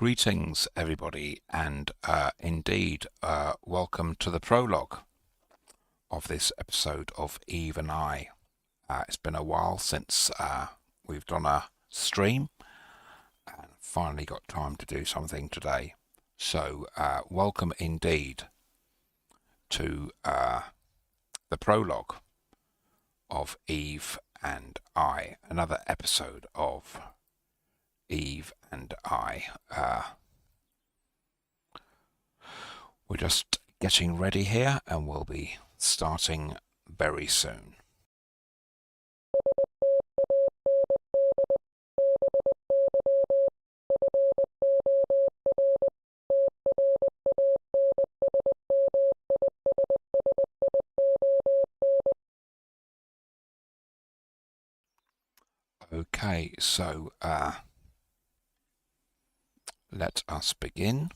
Greetings everybody, and indeed welcome to the prologue of this episode of Eve and I. It's been a while since we've done a stream and finally got time to do something today. So welcome indeed to the prologue of Eve and I, another episode of Eve and I. We're just getting ready here and we'll be starting very soon. Okay, so let us begin.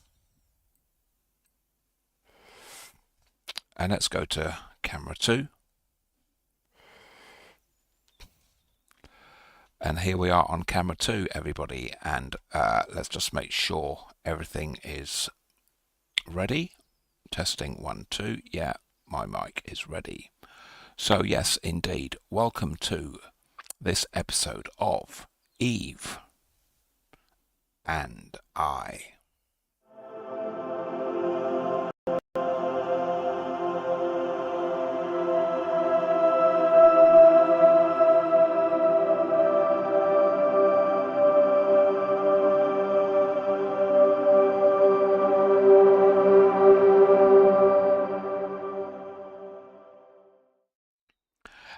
And let's go to camera 2. And here we are on camera 2, everybody. And let's just make sure everything is ready. Testing 1, 2. Yeah, my mic is ready. So yes, indeed, welcome to this episode of Eve and I.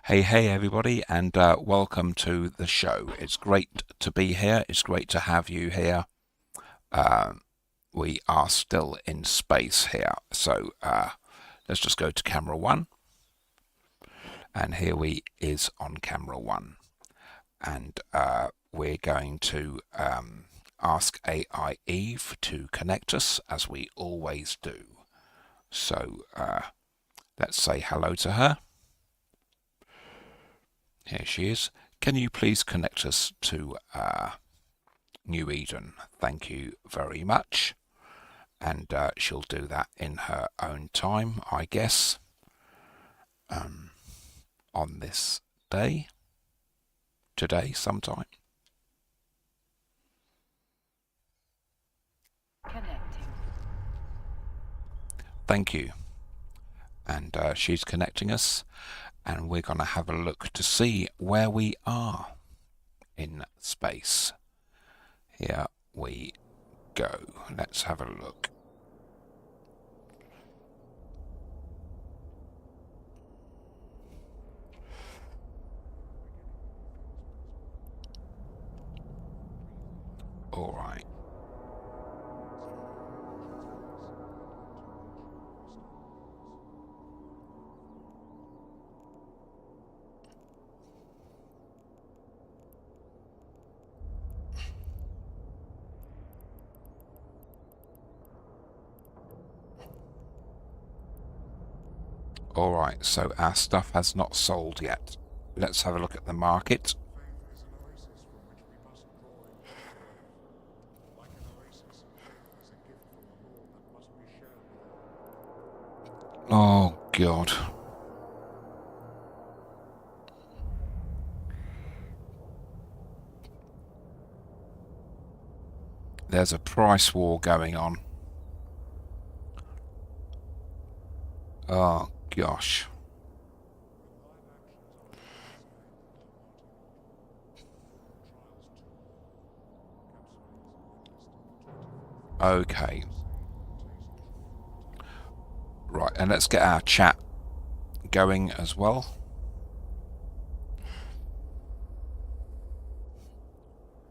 Hey everybody, and welcome to the show. It's great to be here. It's great to have you here. We are still in space here. So let's just go to camera 1. And here we is on camera 1. And we're going to ask AI Eve to connect us, as we always do. So let's say hello to her. Here she is. Can you please connect us to New Eden? Thank you very much. And she'll do that in her own time, I guess, on this day, today sometime. Connecting. Thank you. And she's connecting us. And we're going to have a look to see where we are in space. Here we go. Let's have a look. All right. Alright, so our stuff has not sold yet. Let's have a look at the market. Oh God. There's a price war going on. Oh gosh. Okay. Right, and let's get our chat going as well.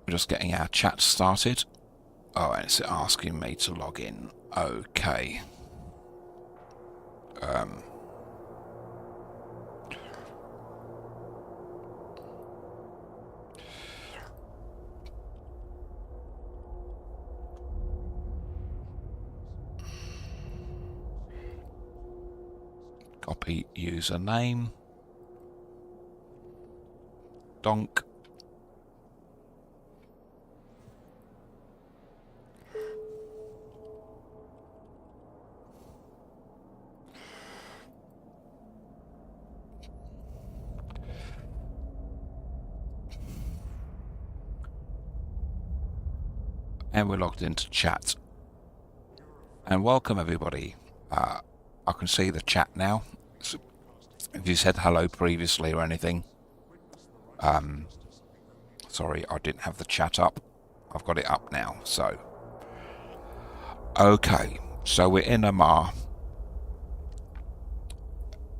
We're just getting our chat started. Oh, and it's asking me to log in. Okay. Copy username. Donk. And we're logged into chat. And welcome everybody. I can see the chat now. So if you said hello previously or anything, sorry, I didn't have the chat up. I've got it up now. So, okay, so we're in Amar,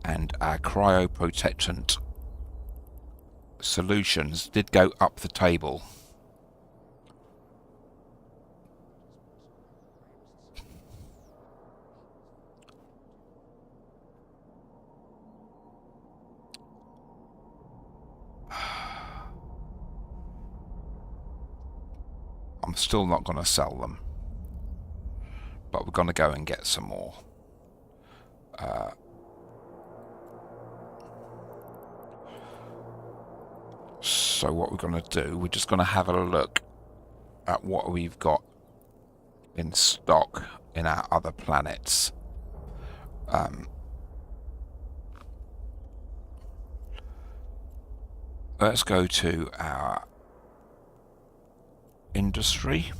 and our cryoprotectant solutions did go up the table. I'm still not going to sell them, but we're going to go and get some more. So what we're going to do, we're just going to have a look at what we've got in stock in our other planets. Let's go to our industry,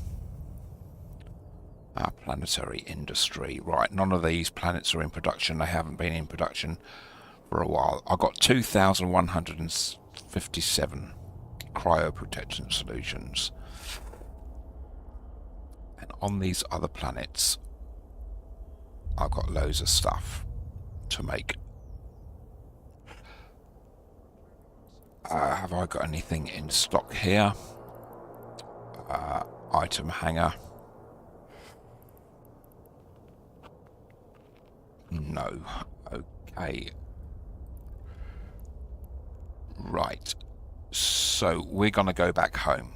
our planetary industry. Right, none of these planets are in production. They haven't been in production for a while. I got 2,157 cryoprotection solutions, and on these other planets I've got loads of stuff to make. Have I got anything in stock here? Item hanger. No. Okay. Right. So we're going to go back home.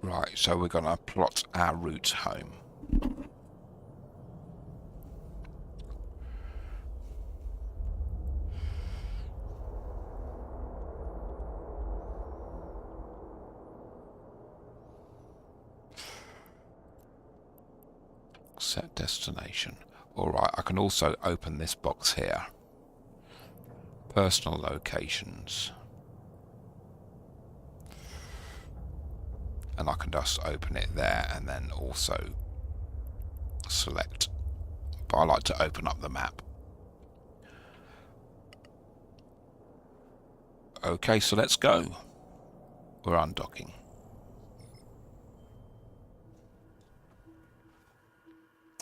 Right, so we're going to plot our route home. Set destination. Alright, I can also open this box here. Personal locations. And I can just open it there and then also select. But I like to open up the map. Okay, so let's go. We're undocking.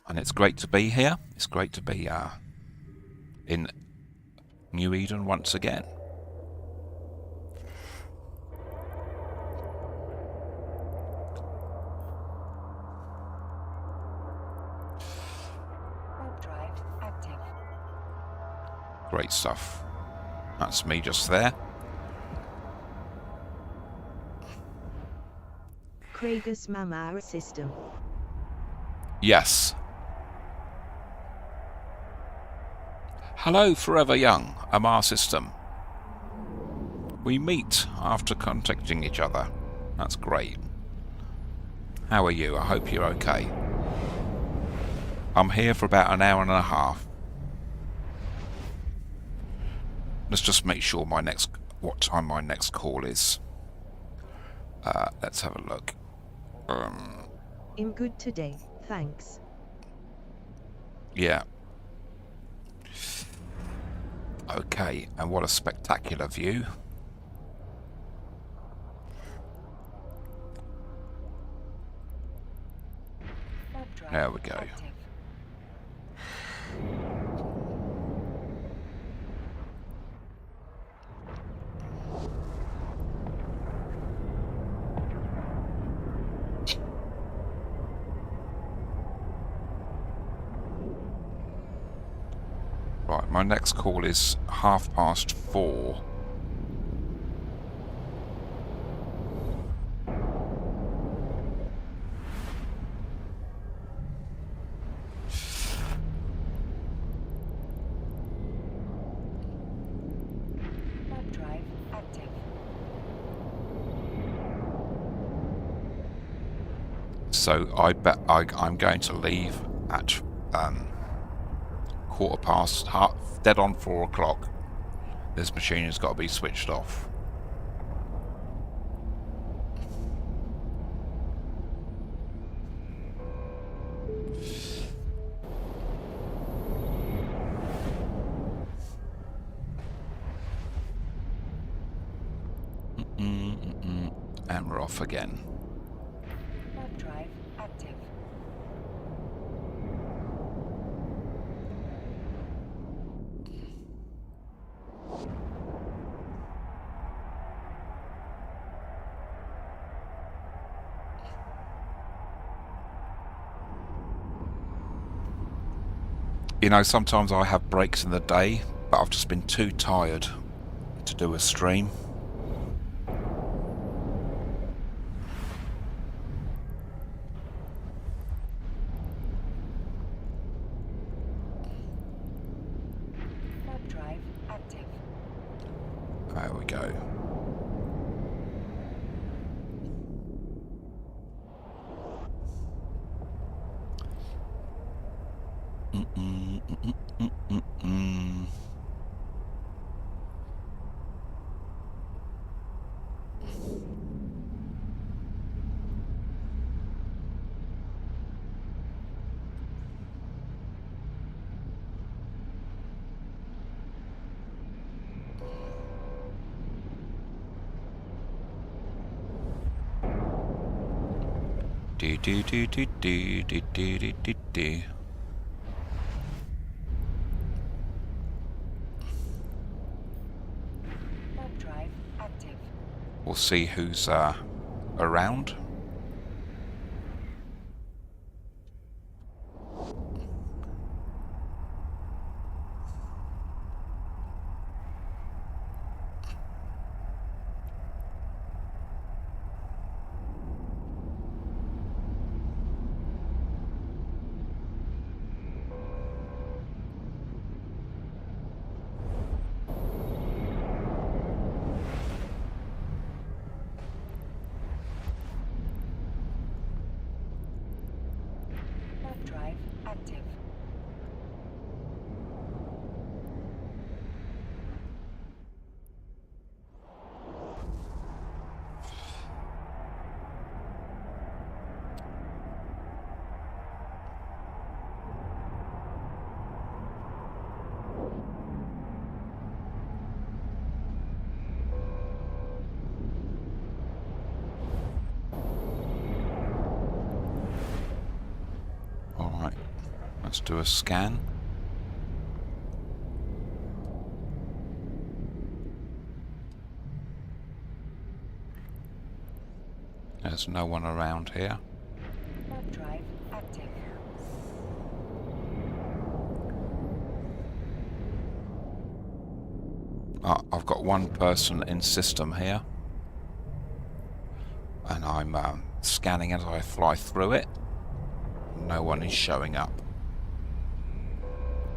And it's great to be here. It's great to be in New Eden once again. Great stuff. That's me just there. Kragus Mamara system. Yes. Hello, Forever Young, Amar system. We meet after contacting each other. That's great. How are you? I hope you're okay. I'm here for about an hour and a half. Let's just make sure what time my next call is. Let's have a look. I'm good today, thanks. Yeah. Okay, and what a spectacular view. There we go. Right, my next call is 4:30. So I bet I'm going to leave at quarter past, dead on 4 o'clock. This machine has got to be switched off. And we're off again. Warp drive active. You know, sometimes I have breaks in the day, but I've just been too tired to do a stream. Warp drive active. There we go. Do do do do do do do do do do. Warp drive active. We'll see who's around. Warp drive active. Alright, let's do a scan. There's no one around here. Warp drive active. I've got one person in system here. And I'm scanning as I fly through it. No one is showing up.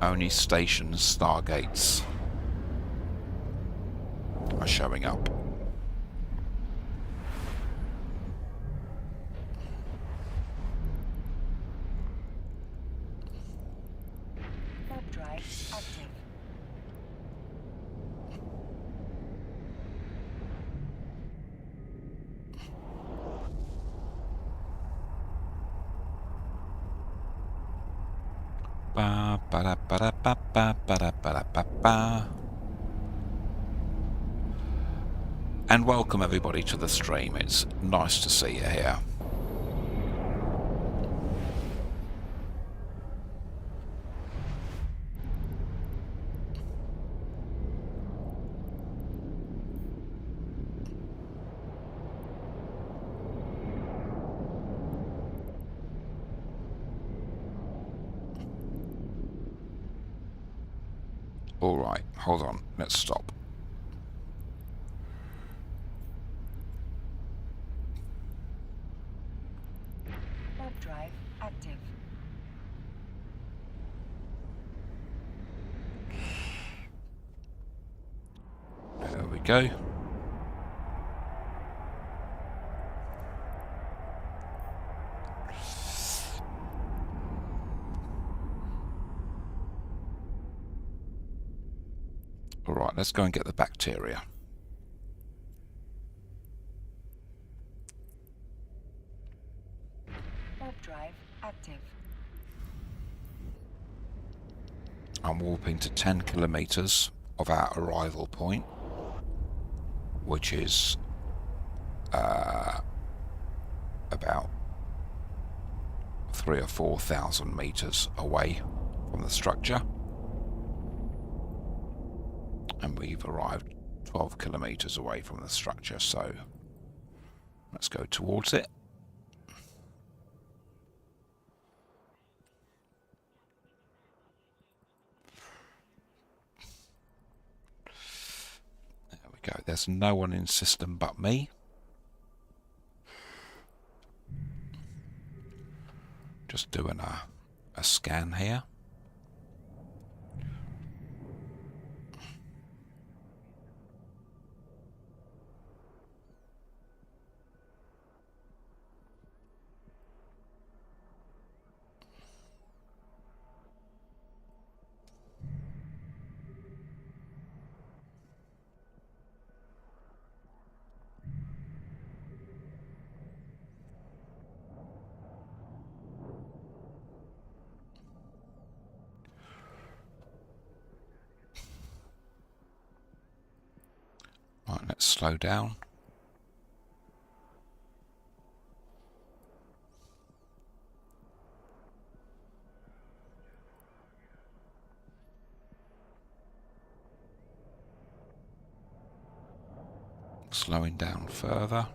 Only stations, stargates are showing up. Warp drive active. Ba ba da ba da ba ba ba da ba da ba ba. And welcome everybody to the stream. It's nice to see you here. Alright, hold on, let's stop. Warp drive active. There we go. Alright, let's go and get the bacteria. Warp drive active. I'm warping to 10 kilometers of our arrival point, which is about 3,000 or 4,000 meters away from the structure, and we've arrived 12 kilometers away from the structure, so let's go towards it. There we go. There's no one in system but me. Just doing a scan here. Right, let's slow down. Slowing down further.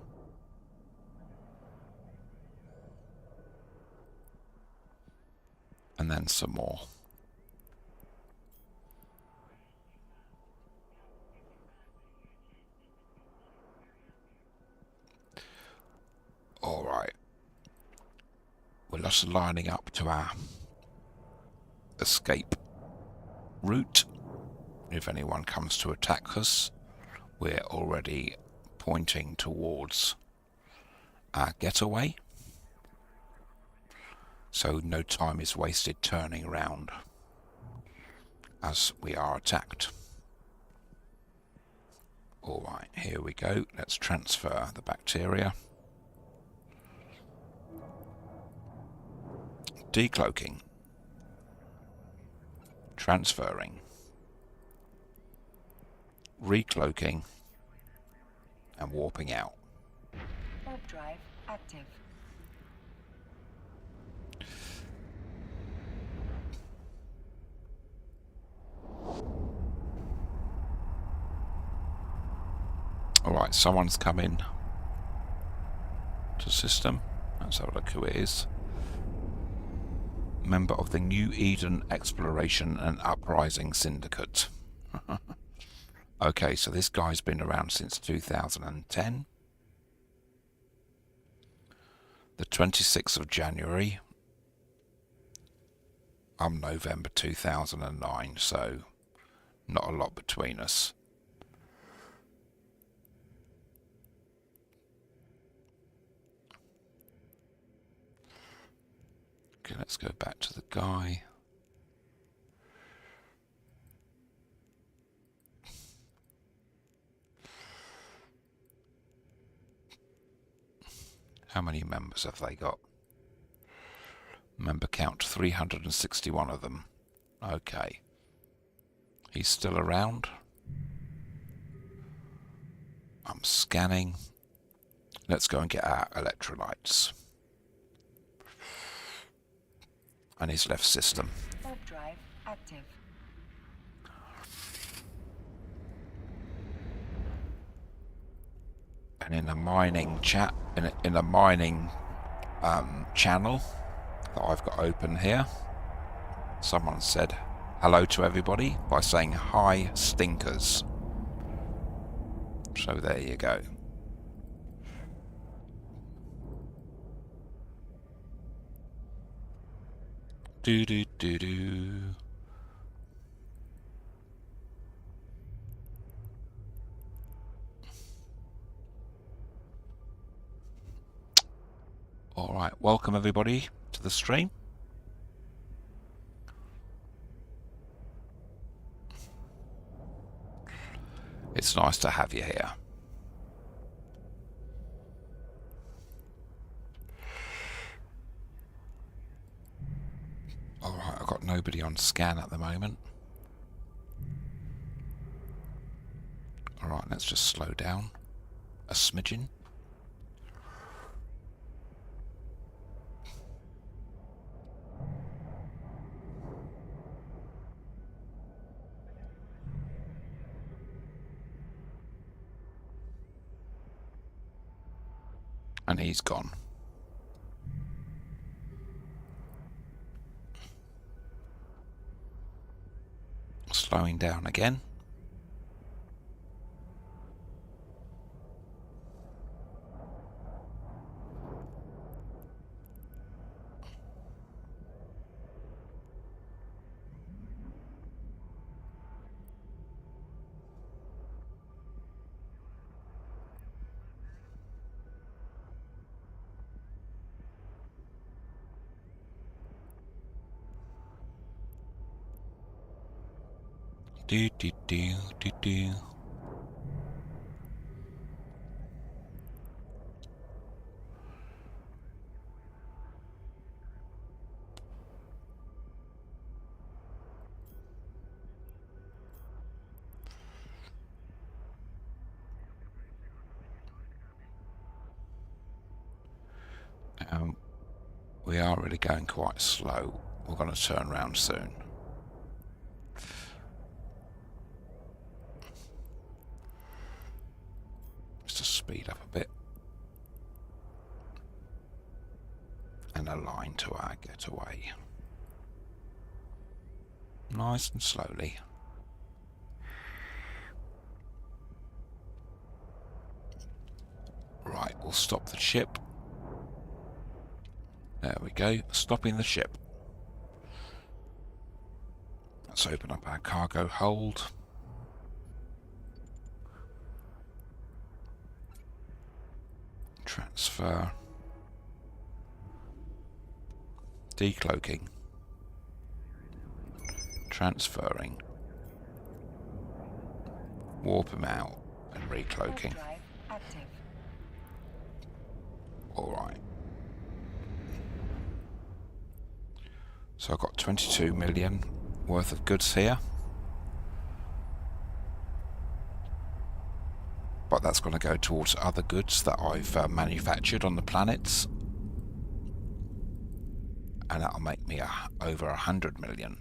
And then some more. Alright. We're just lining up to our escape route. If anyone comes to attack us, we're already pointing towards our getaway. So no time is wasted turning around as we are attacked. Alright, here we go. Let's transfer the bacteria. Decloaking. Transferring. Recloaking. And warping out. Warp drive active. Alright, someone's come in to system. Let's have a look who it is. Member of the New Eden Exploration and Uprising Syndicate. Okay, so this guy's been around since 2010. The 26th of January. I'm November 2009, so not a lot between us. Okay, let's go back to the guy. How many members have they got? Member count 361 of them. Okay. He's still around. I'm scanning. Let's go and get our electrolytes. And his left system. Warp drive active. And in a mining chat, in a mining channel that I've got open here, someone said hello to everybody by saying hi stinkers. So there you go. Do do do do. All right, welcome everybody to the stream. nice to have you here. Alright, I've got nobody on scan at the moment. Alright, let's just slow down a smidgen. And he's gone. Slowing down again. Do do do do do. We are really going quite slow. We're going to turn around soon. Just to speed up a bit. And align to our getaway. Nice and slowly. Right, we'll stop the ship. There we go, stopping the ship. Let's open up our cargo hold. Transfer. Decloaking. Transferring. Warp him out and recloaking. Drive active. Alright. So I've got 22 million worth of goods here. But that's going to go towards other goods that I've manufactured on the planets. And that'll make me over 100 million.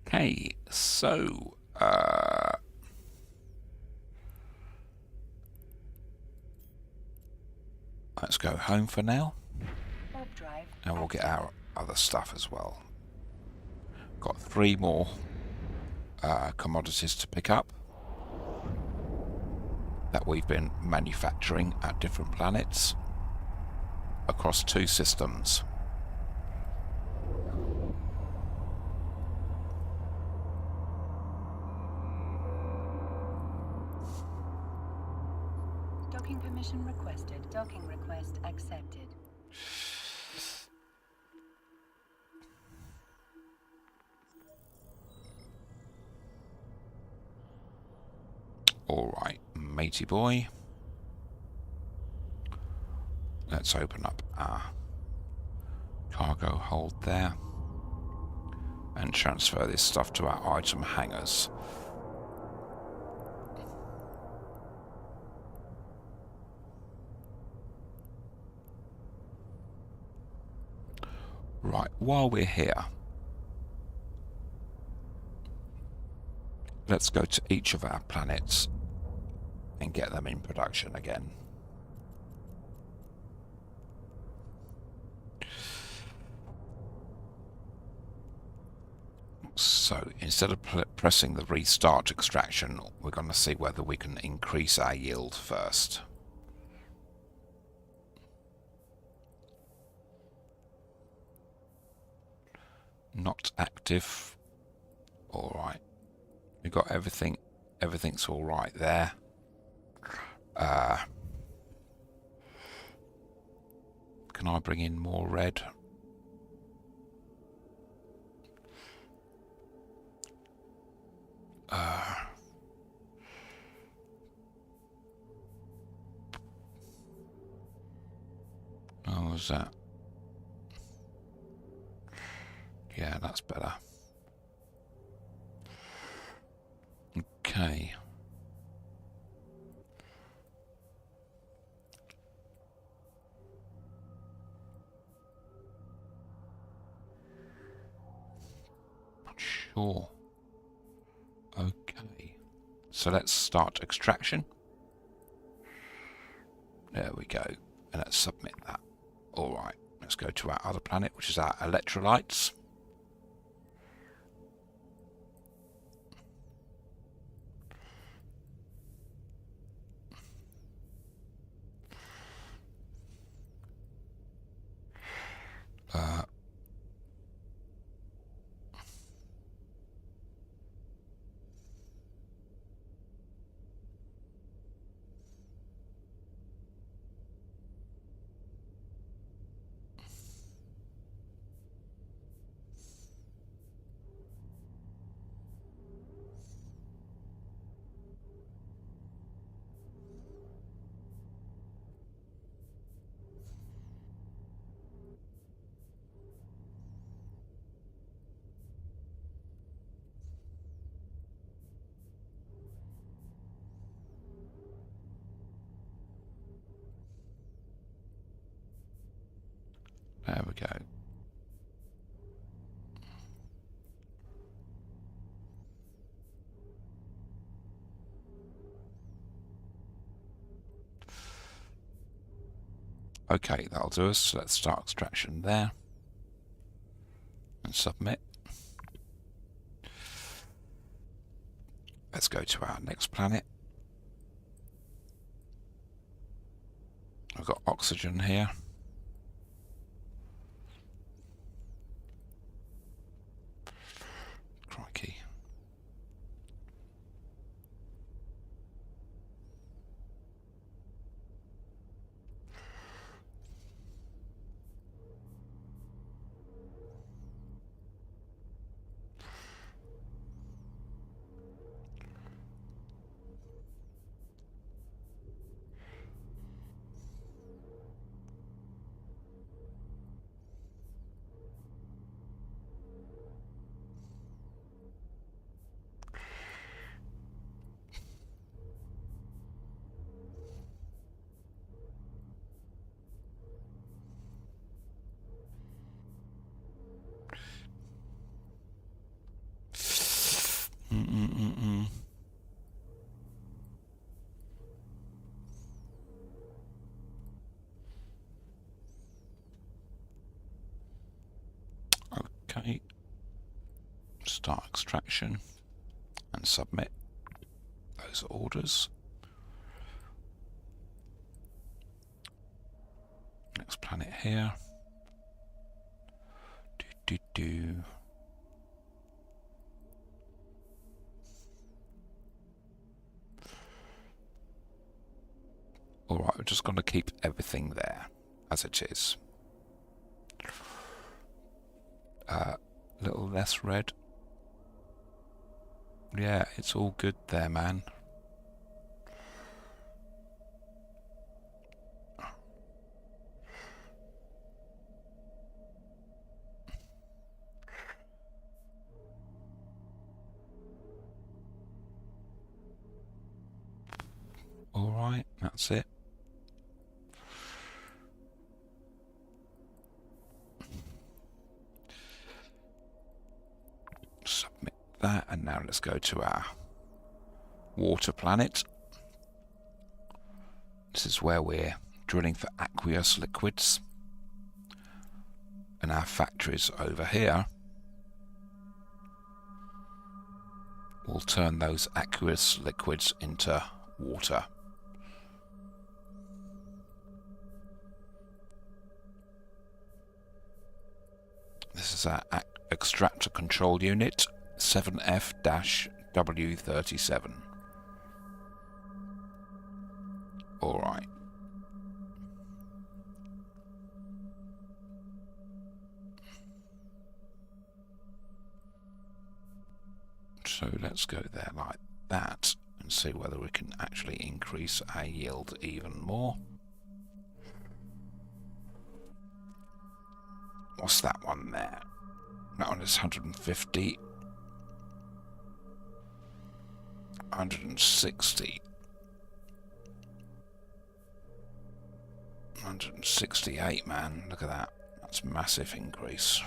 Okay, so let's go home for now. Warp drive And we'll get active. our other stuff as well. Got 3 more commodities to pick up that we've been manufacturing at different planets across 2 systems. Docking permission requested. Docking request accepted. Alright, matey boy. Let's open up our cargo hold there and transfer this stuff to our item hangars. Right, while we're here, let's go to each of our planets and get them in production again. So instead of pressing the restart extraction, we're going to see whether we can increase our yield first. Not active. Alright. We've got everything. Everything's alright there. Can I bring in more red? How was that? Yeah, that's better. Okay. Sure. Okay. So let's start extraction. There we go. And let's submit that. Alright. Let's go to our other planet, which is our electrolytes. There we go. Okay, that'll do us. Let's start extraction there. And submit. Let's go to our next planet. I've got oxygen here. Crikey. Okay. Start extraction and submit those orders. Next planet here. Alright, we're just going to keep everything there as it is. Little less red. Yeah, it's all good there, man. Alright, that's it. Submit that, and now let's go to our water planet. This is where we're drilling for aqueous liquids. And our factories over here will turn those aqueous liquids into water. This is our extractor control unit, 7F-W37. Alright. So let's go there like that and see whether we can actually increase our yield even more. What's that one there? That one is 150. 160. 168, man. Look at that. That's a massive increase.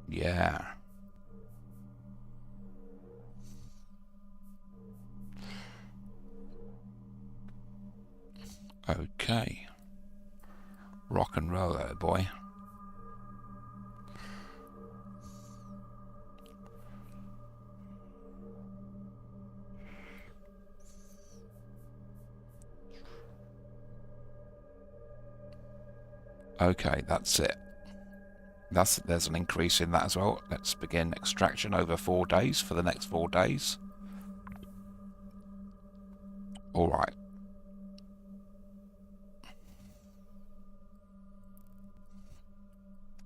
Yeah. Okay. Rock and roll there, boy. Okay, that's it. There's an increase in that as well. Let's begin extraction over 4 days for the next 4 days. All right.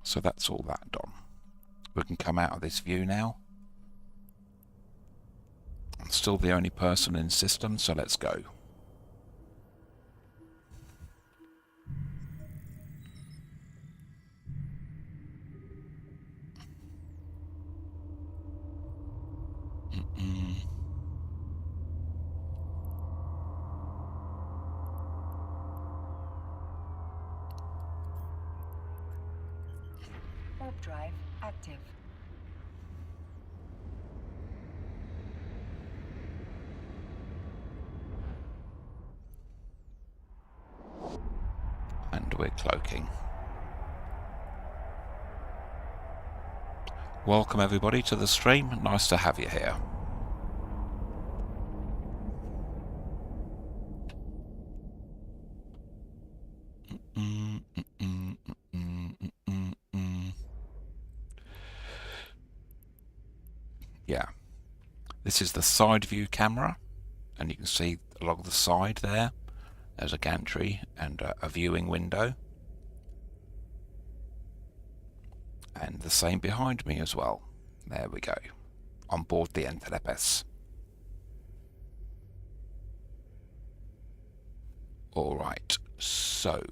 So that's all that done. We can come out of this view now. I'm still the only person in system, so let's go. Warp drive active. And we're cloaking. Welcome everybody to the stream. Nice to have you here. Yeah. This is the side view camera, and you can see along the side there's a gantry and a viewing window. And the same behind me as well. There we go. On board the Entelepes. Alright, so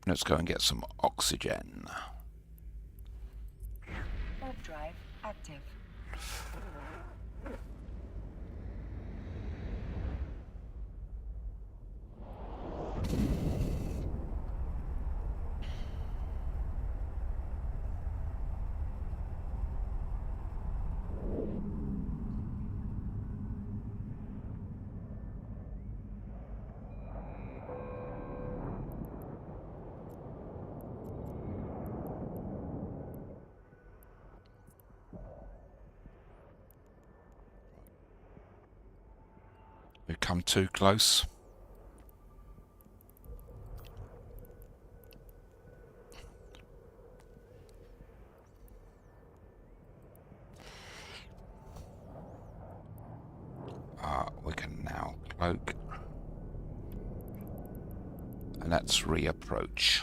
let's go and get some oxygen. Warp drive active. We've come too close. We can now cloak. And let's reapproach.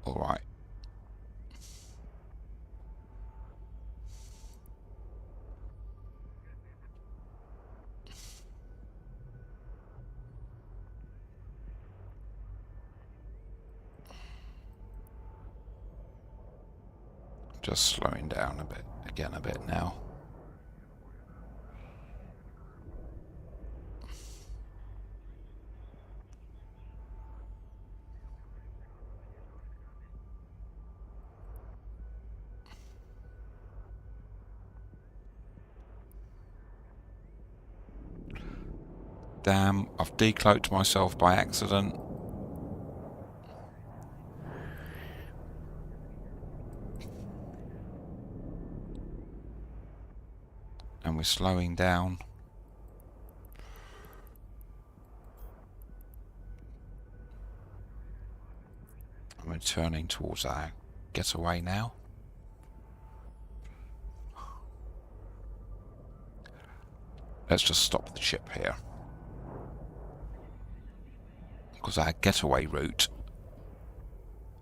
All right. Just slowing down a bit, again a bit now. Damn, I've decloaked myself by accident. And we're slowing down. Turning towards our getaway now. Let's just stop the ship here, because our getaway route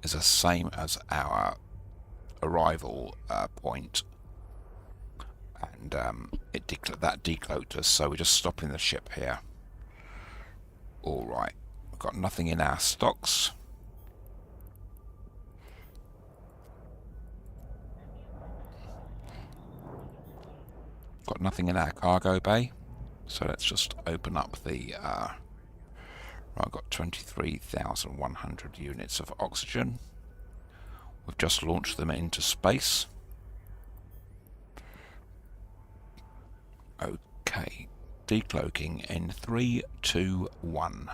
is the same as our arrival point, and that decloaked us, so we're just stopping the ship here. Alright, we've got nothing in our stocks. Got nothing in our cargo bay, so let's just open up the right, I've got 23,100 units of oxygen. We've just launched them into space. Okay, decloaking in 3, 2, 1.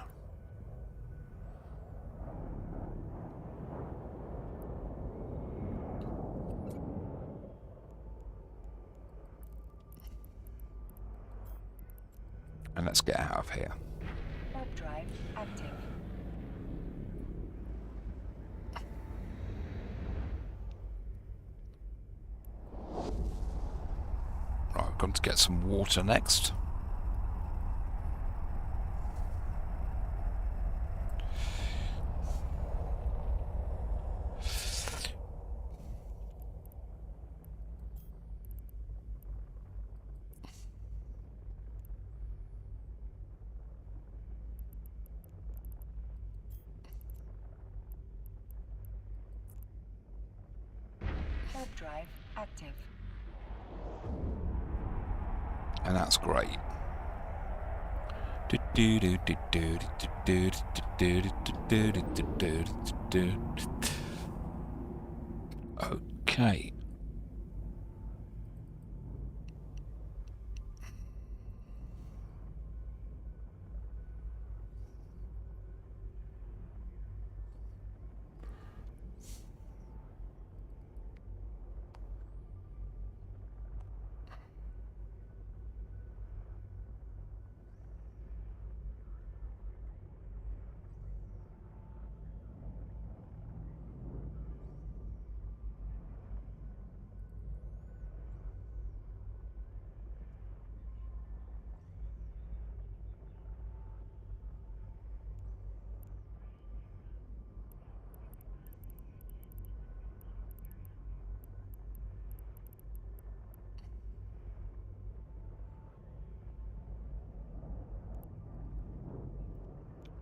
And let's get out of here. Warp drive active. Right, we've got to get some water next. Warp drive active. And that's great. Okay.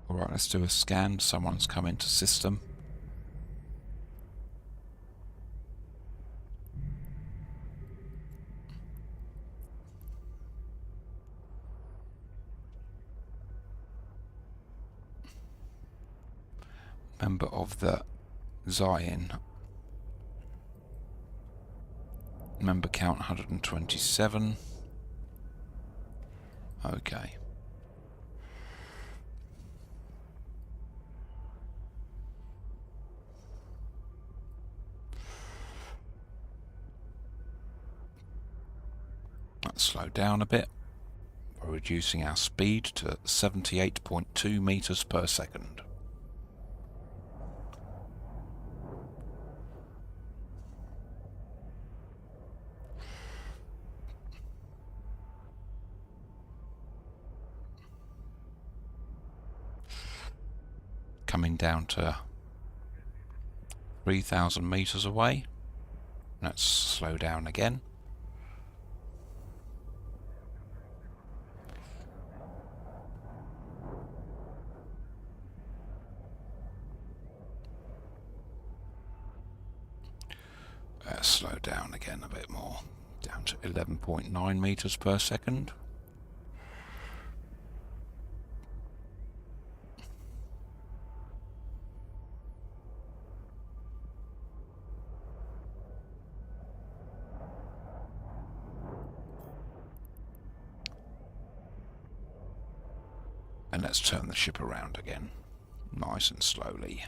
Alright, let's do a scan. Someone's come into system. Member of the Zion. Member count 127. Okay. Let's slow down a bit. We're reducing our speed to 78.2 meters per second. Coming down to 3,000 meters away. Let's slow down again. Let's slow down again a bit more. Down to 11.9 meters per second. And let's turn the ship around again, nice and slowly.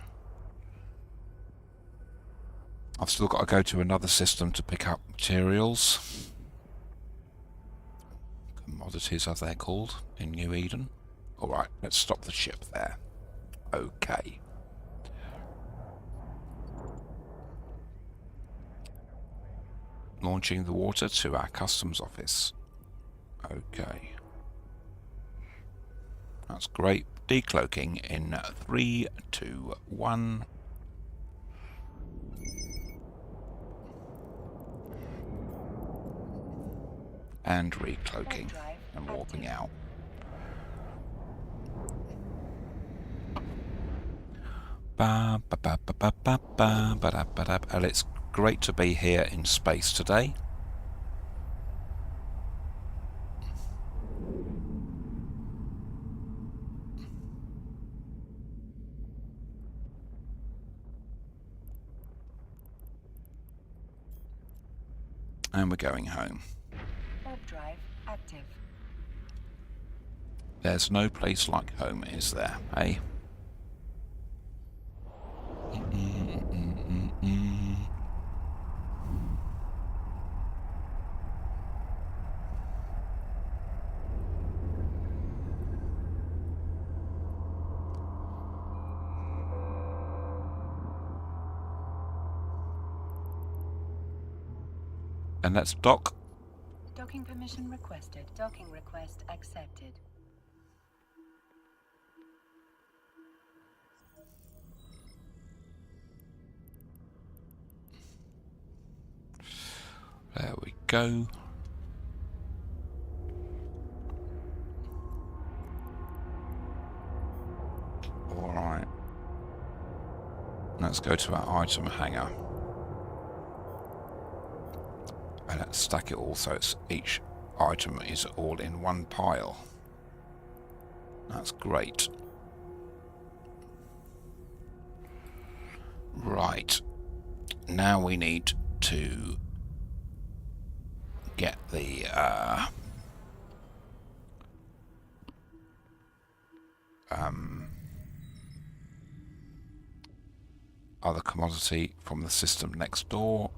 I've still got to go to another system to pick up materials. Commodities, as they're called, in New Eden. Alright, let's stop the ship there. Okay. launching the water to our customs office. Okay. That's great. Decloaking in 3, 2, 1. And recloaking and warping out. Ba ba ba ba ba ba ba ba da ba da. Well, it's great to be here in space today. And we're going home. Warp drive active. There's no place like home, is there, eh? And let's dock. Docking permission requested. Docking request accepted. There we go. Alright. Let's go to our item hanger. And let's stack it all so it's each item is all in one pile. That's great. Right. Now we need to get the other commodity from the system next door.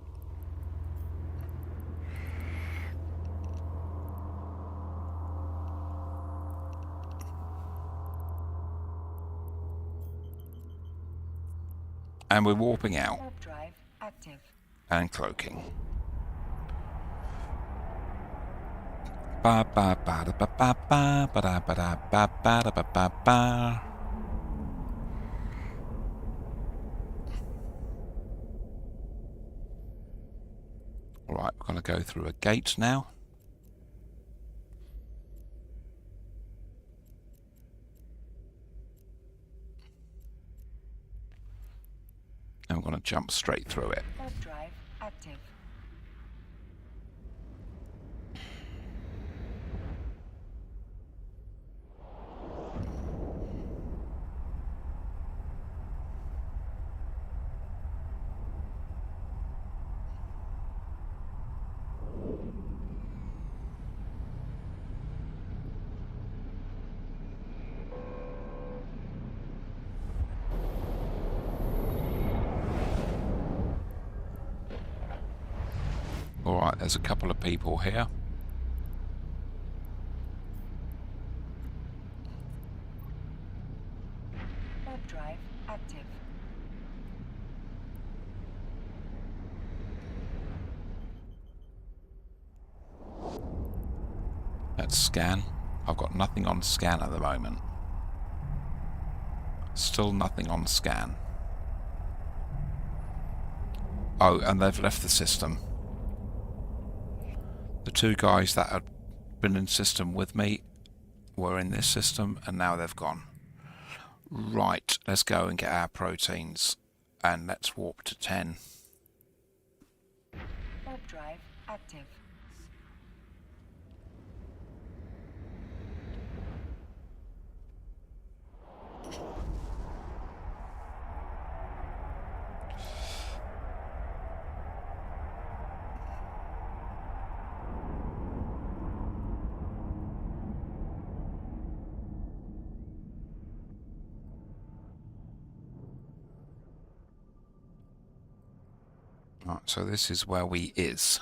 And we're warping out. Warp drive active. And cloaking. Ba ba ba da ba ba ba ba da ba da ba ba da ba ba ba. Alright, we're going to go through a gate now. And we're going to jump straight through it. Warp drive active. Alright, there's a couple of people here. Warp drive active. Let's scan. I've got nothing on scan at the moment. Still nothing on scan. Oh, and they've left the system. The two guys that had been in system with me were in this system, and now they've gone. Right, let's go and get our proteins, and let's warp to 10. Warp drive active. Right, so this is where we is.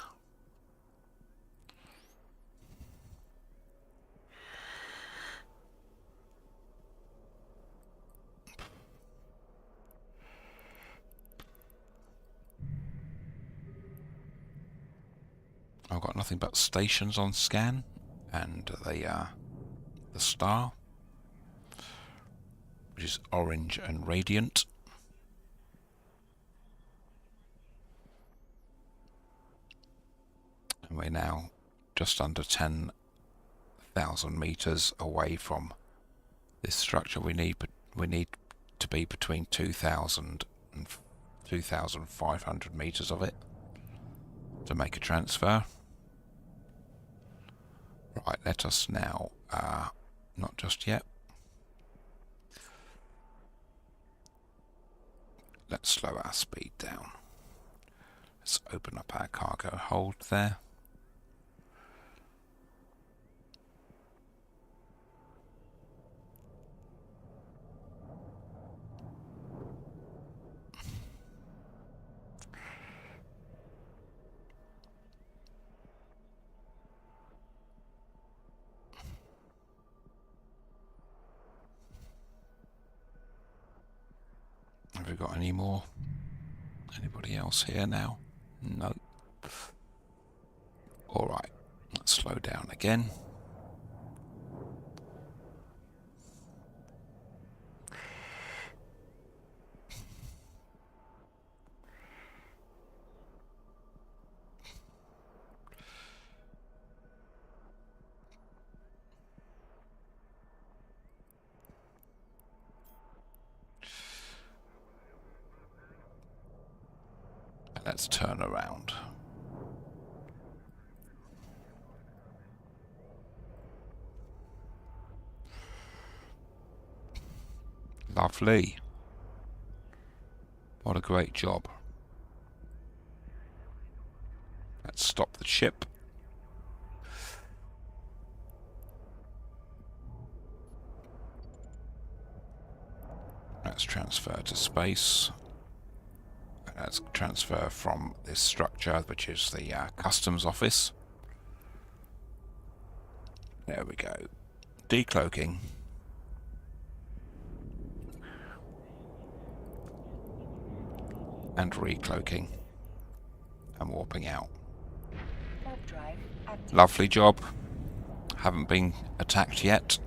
I've got nothing but stations on scan, and the star, which is orange and radiant. And we're now just under 10,000 meters away from this structure. We need to be between 2,000 and 2,500 meters of it to make a transfer. Right, let us now, not just yet. Let's slow our speed down. Let's open up our cargo hold there. Have we got any more? Anybody else here now? No. Alright, let's slow down again. Let's turn around. Lovely. What a great job. Let's stop the ship. Let's transfer to space. Let's transfer from this structure, which is the customs office. There we go. Decloaking. And recloaking. And warping out. Warp drive active. Lovely job. Haven't been attacked yet.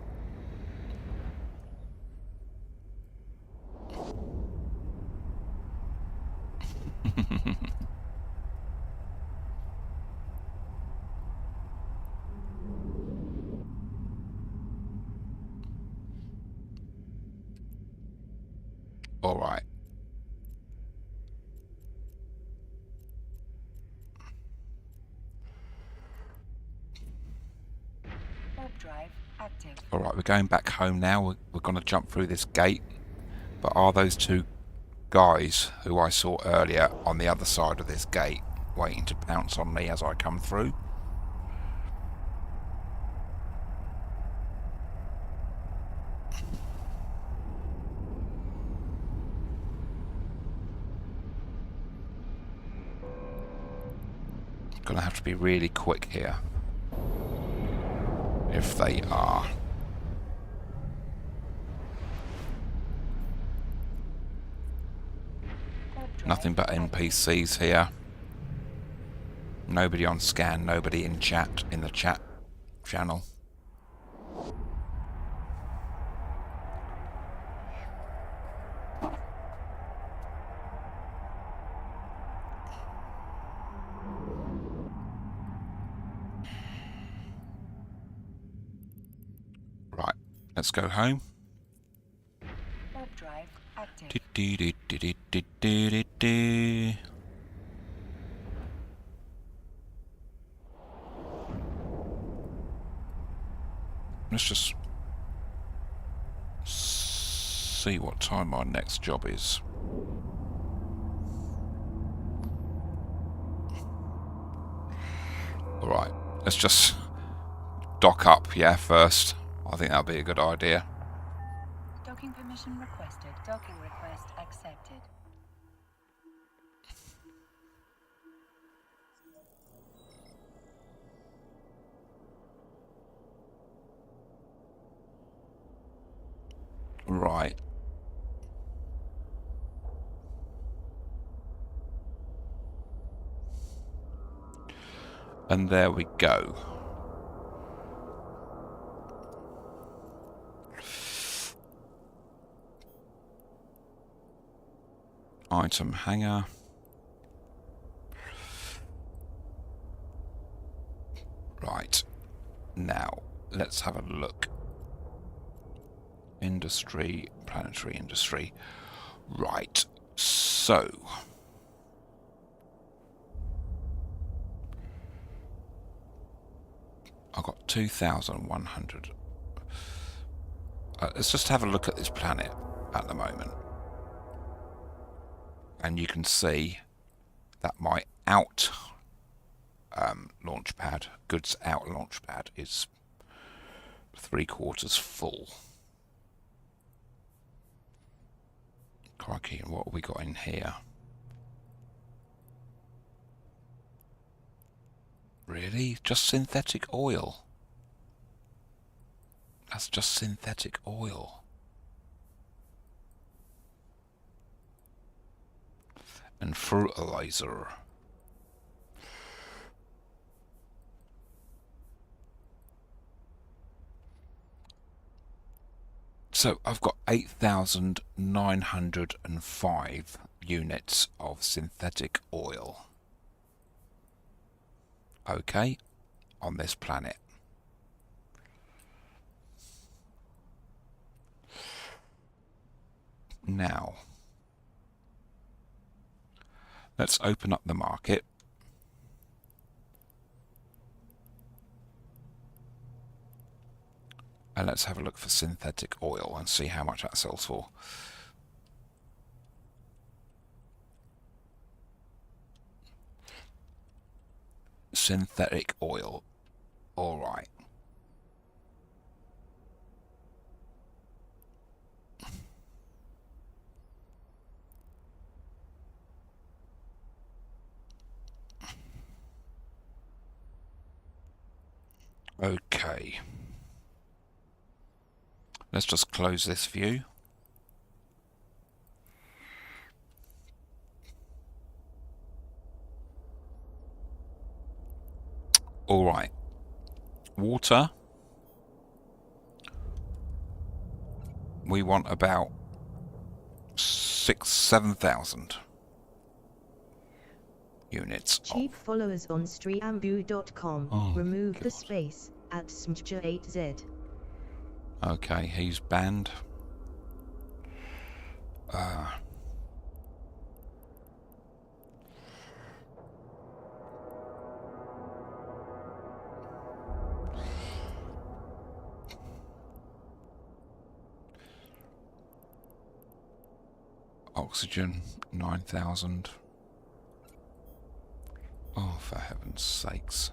All right. Warp drive active. All right, we're going back home now. We're going to jump through this gate. But are those two guys who I saw earlier on the other side of this gate waiting to pounce on me as I come through? Gonna have to be really quick here. If they are. Nothing but NPCs here. Nobody on scan, nobody in chat, in the chat channel. Right, let's go home. Warp drive active. Let's just see what time our next job is. Alright, let's just dock up, yeah, first. I think that'll be a good idea. Docking permission requested. Docking request accepted. Right. And there we go. Item hanger. Right. Now, let's have a look. Industry, planetary industry. Right. So, I've got 2,100. Let's just have a look at this planet at the moment. And you can see that my out launch pad, goods out launch pad, is 3/4 full. Crikey, what have we got in here? Really? Just synthetic oil? That's just synthetic oil. And fertilizer. So I've got 8,905 units of synthetic oil. Okay, on this planet. Now, let's open up the market. And let's have a look for synthetic oil and see how much that sells for. Synthetic oil. All right. Okay. Let's just close this view. All right. Water. We want about 7,000 units. Cheap followers on streambu.com. Oh, Remove the God. space at smj8z. Okay, he's banned. Oxygen, 9,000. Oh, for heaven's sakes.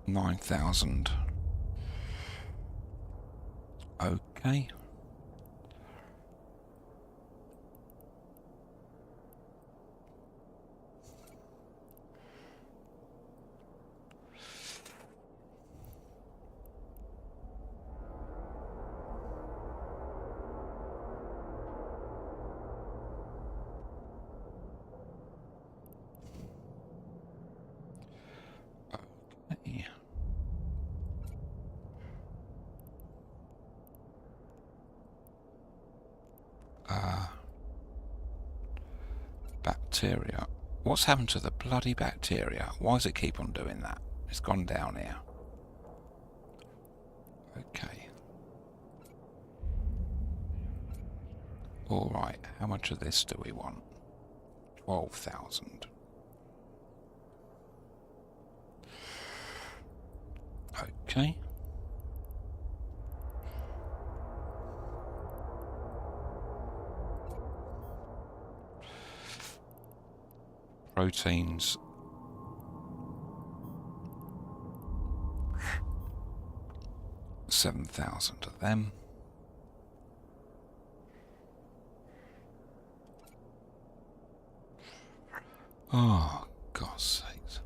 $9,000. Okay. Okay. Bacteria. What's happened to the bloody bacteria? Why does it keep on doing that? It's gone down here. Okay. Alright, how much of this do we want? 12,000. Okay. Proteins. $7,000 of them. Oh, God's sakes.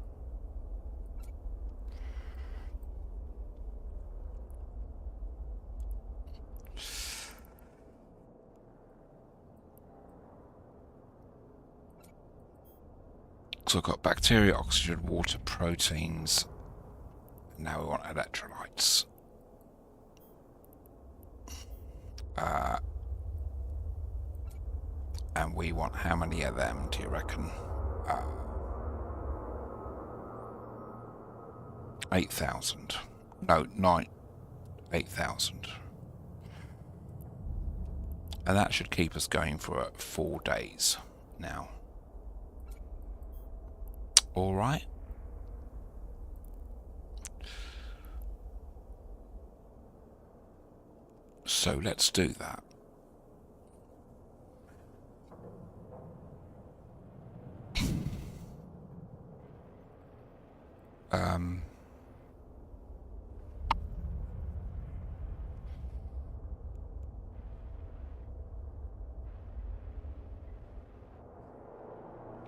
So we've got bacteria, oxygen, water, proteins. Now we want electrolytes. And we want how many of them, do you reckon? 8,000. No, 8,000. And that should keep us going for 4 days now. All right. So let's do that.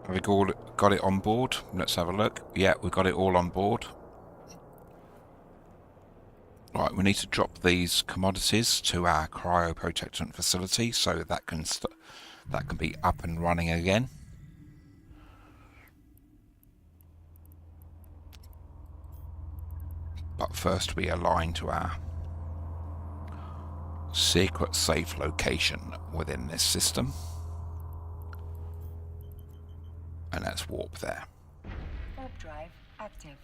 Have we got it on board? Let's have a look. Yeah, we've got it all on board. Right, we need to drop these commodities to our cryoprotectant facility so that can be up and running again. But first we align to our secret safe location within this system. And let's warp there. Warp drive active.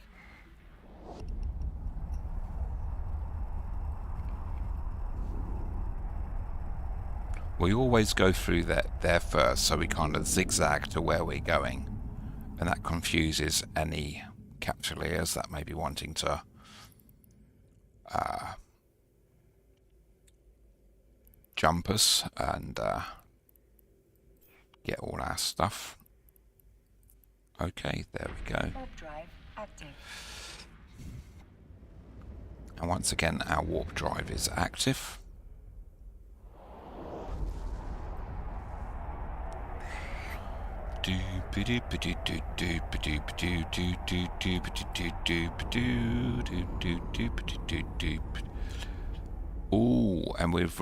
We always go through there first, so we kind of zigzag to where we're going. And that confuses any capsuleers that may be wanting to jump us and get all our stuff. Okay, there we go. Warp drive active. And once again, our warp drive is active. Ooh, and we've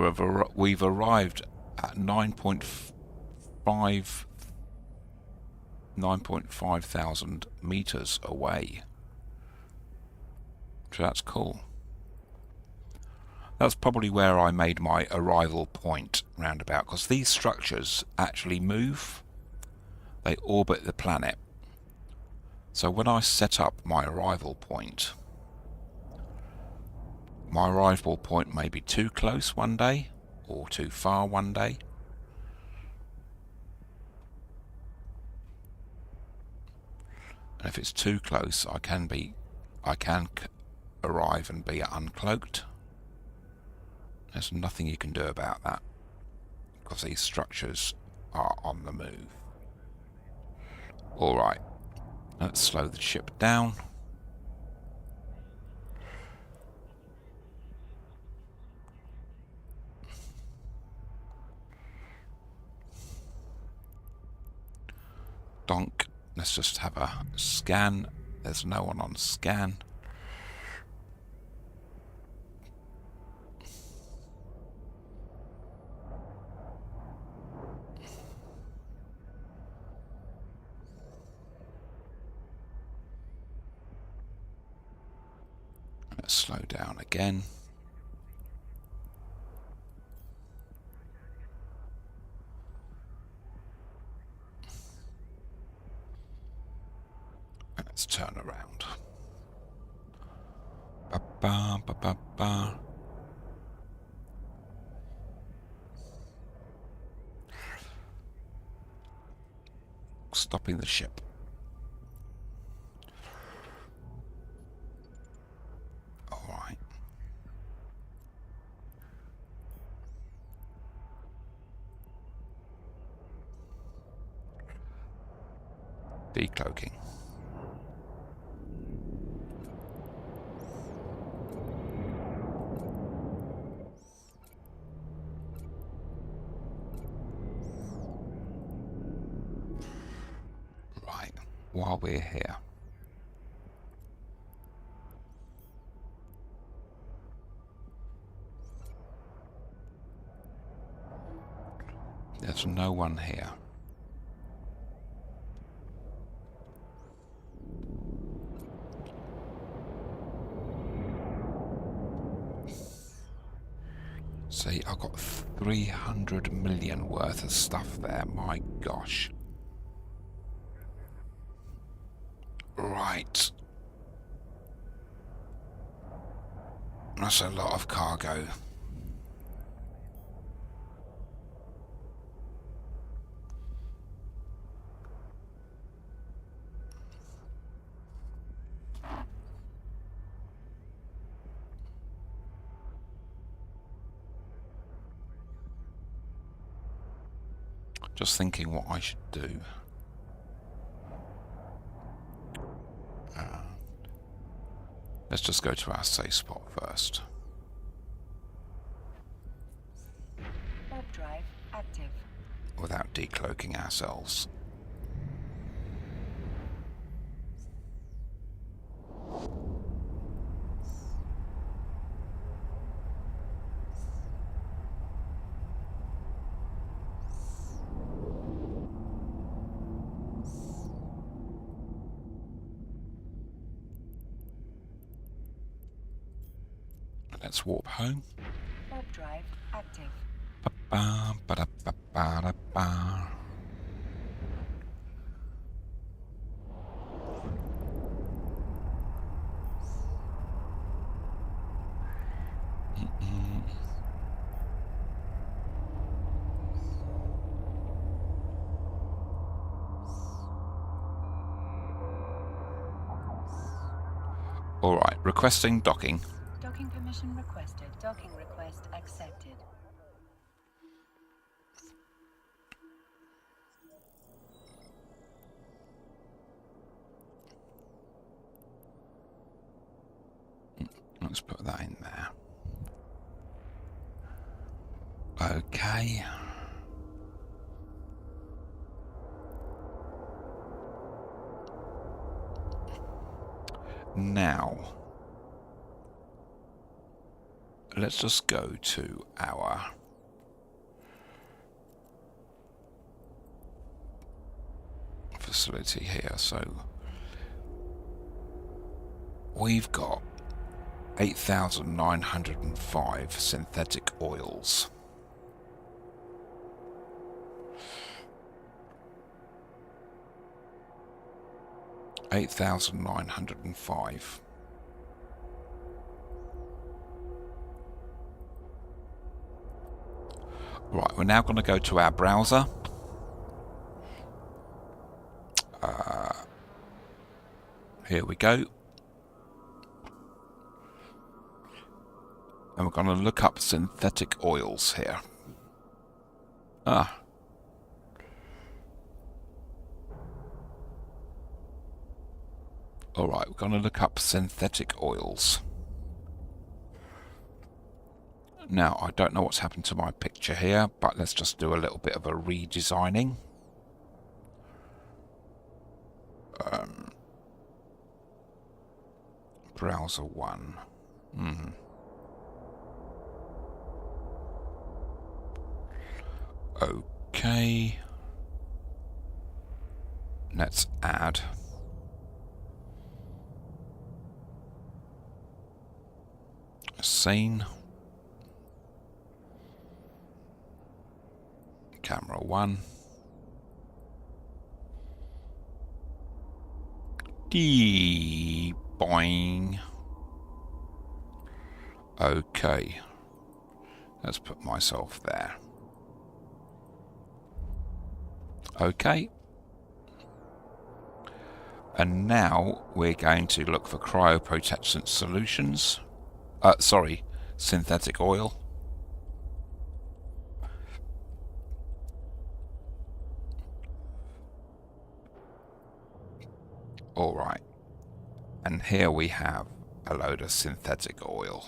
arrived at 9.5 thousand meters away. So that's cool. That's probably where I made my arrival point roundabout, because these structures actually move. They orbit the planet. So when I set up my arrival point may be too close one day or too far one day. And if it's too close, I can arrive and be uncloaked. There's nothing you can do about that, because these structures are on the move. Alright, let's slow the ship down. Donk, let's just have a scan. There's no one on scan. Let's slow down again. And let's turn around. Ba-ba, ba-ba-ba. Stopping the ship. Alright. Decloaking. Right, while we're here. There's no one here. See, I've got 300 million worth of stuff there. My gosh. Right. That's a lot of cargo. Just thinking what I should do. Let's just go to our safe spot first. Warp drive active. Without decloaking ourselves. Let's warp home. Warp drive active. Ba-ba-ba-da-ba-ba-da-ba. Alright, requesting docking. Docking permission requested. Docking request accepted. Let's put that in there. Okay. Now, let's just go to our facility here. So we've got 8,905 synthetic oils. $8,905. Right, we're now going to go to our browser. Here we go. And we're going to look up synthetic oils here. Alright, we're going to look up synthetic oils. Now, I don't know what's happened to my picture here, but let's just do a little bit of a redesigning. Browser 1. Okay. Let's add. A scene. Camera 1. Boing. Okay. Let's put myself there. Okay. And now we're going to look for cryoprotection solutions. Sorry, synthetic oil. All right. And here we have a load of synthetic oil.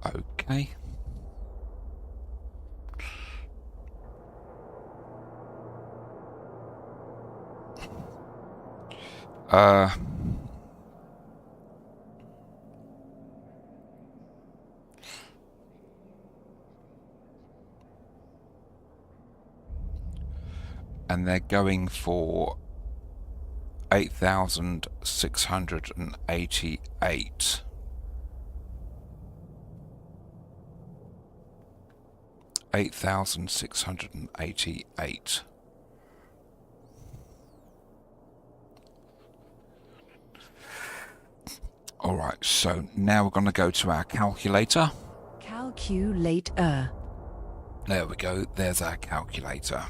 Okay. and they're going for 8,688. 8,688. Alright, so now we're going to go to our calculator. Calculator. There we go, there's our calculator.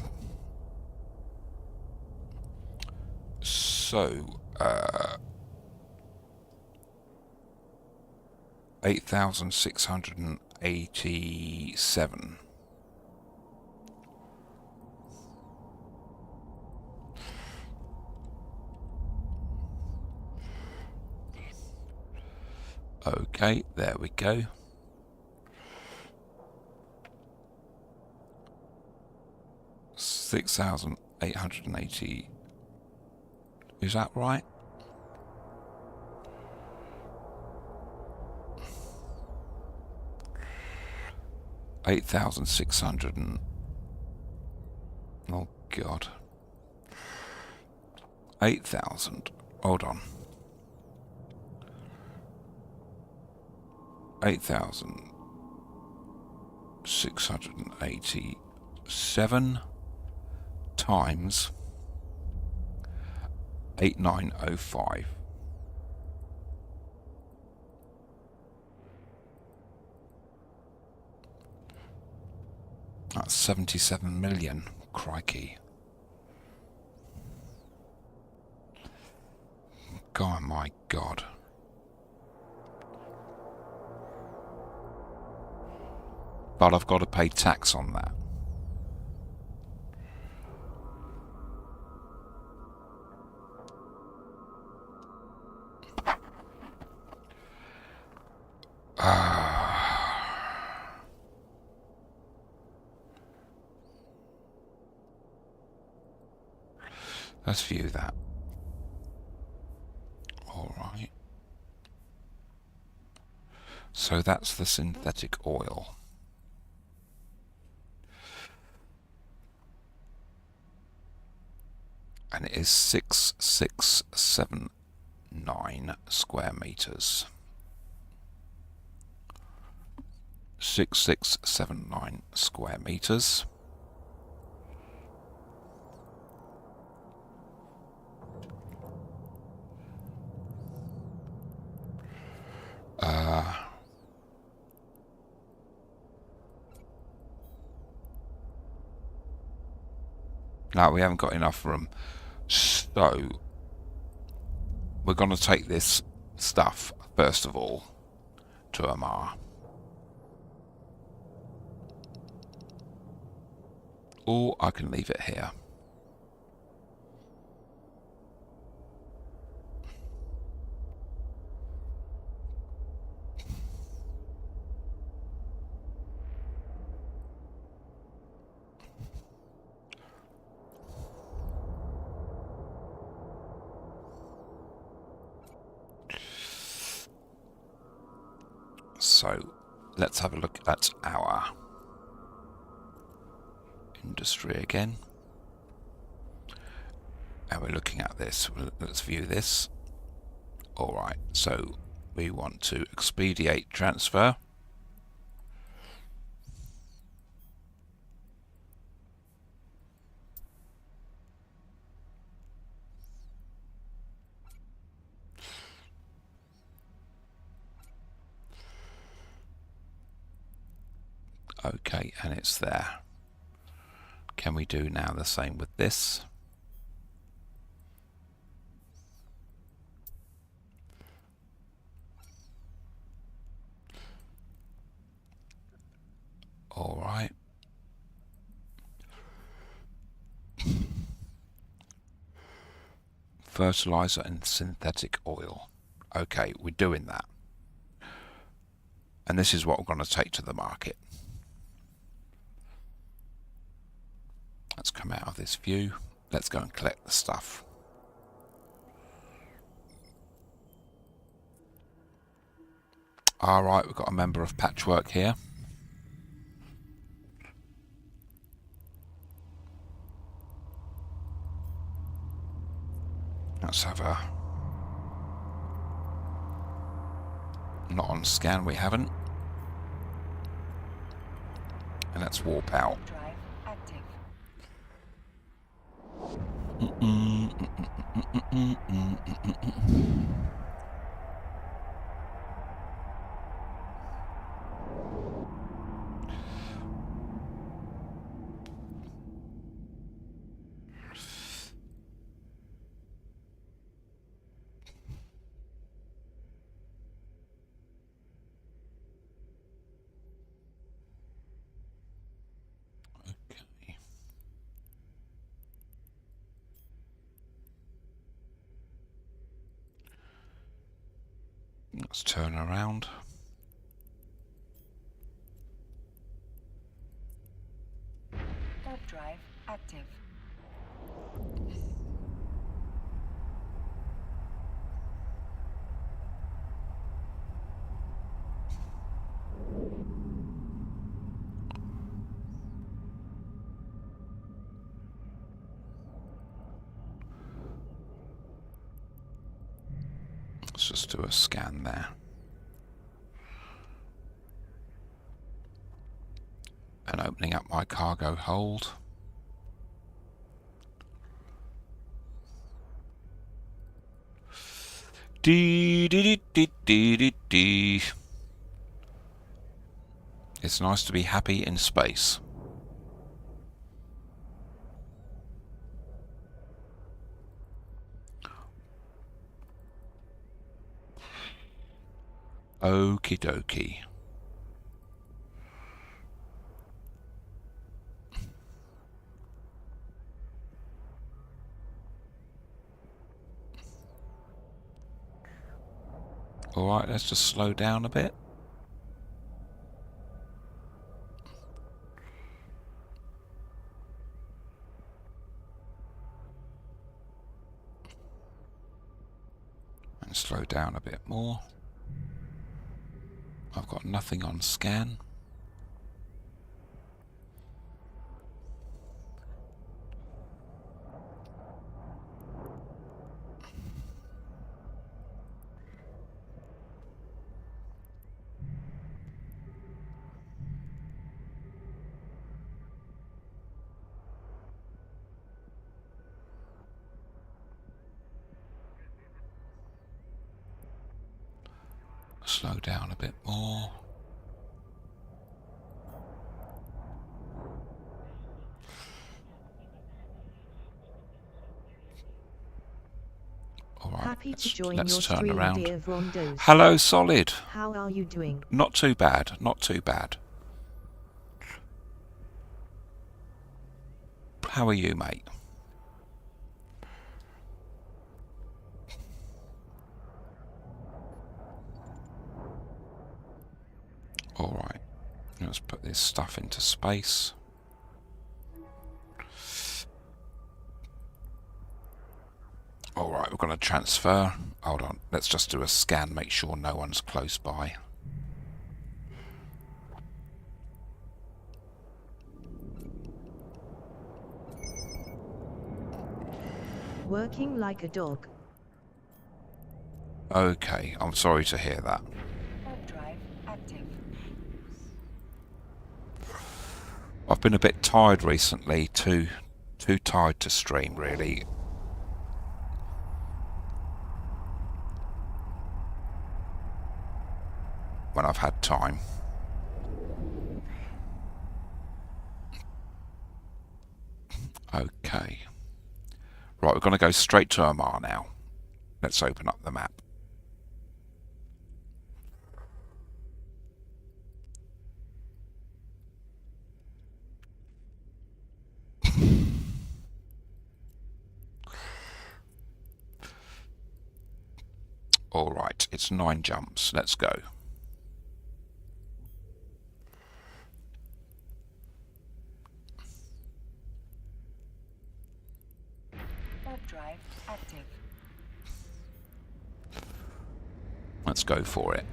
So, 8,687. Okay, there we go. $6,880. Is that right? $8,600 and... Oh God. 8,000. Hold on. 8,687 times 8905. That's 77 million. Crikey. God, my God. But I've got to pay tax on that. Let's view that. All right. So that's the synthetic oil. And it is 6679 square meters. 6679 square meters. No, we haven't got enough room. So, we're going to take this stuff, first of all, to Amar. Or I can leave it here. So, let's have a look at our industry again. And we're looking at this. Let's view this. Alright, so we want to expedite transfer. Okay, and it's there. Can we do now the same with this? All right. Fertilizer and synthetic oil. Okay, we're doing that. And this is what we're going to take to the market. Let's come out of this view. Let's go and collect the stuff. All right, we've got a member of Patchwork here. Let's have a... Not on scan, we haven't. And let's warp out. Drive active. Okay. Let's turn around. Warp drive active. Let's just do a scan there. And opening up my cargo hold. Dee dee dee dee dee dee dee. It's nice to be happy in space. Okie dokie. Alright, let's just slow down a bit. And slow down a bit more. I've got nothing on scan. Slow down a bit more. All right, Happy to join let's your turn stream, around. dear Vrondos. Hello, Solid. How are you doing? Not too bad, not too bad. How are you, mate? Alright, let's put this stuff into space. Alright, we're going to transfer. Hold on, let's just do a scan, make sure no one's close by. Working like a dog. Okay, I'm sorry to hear that. Warp drive active. I've been a bit tired recently, too tired to stream really. When I've had time. Okay. Right, we're going to go straight to Omar now. Let's open up the map. Alright, it's 9 jumps. Let's go. Warp drive active. Let's go for it.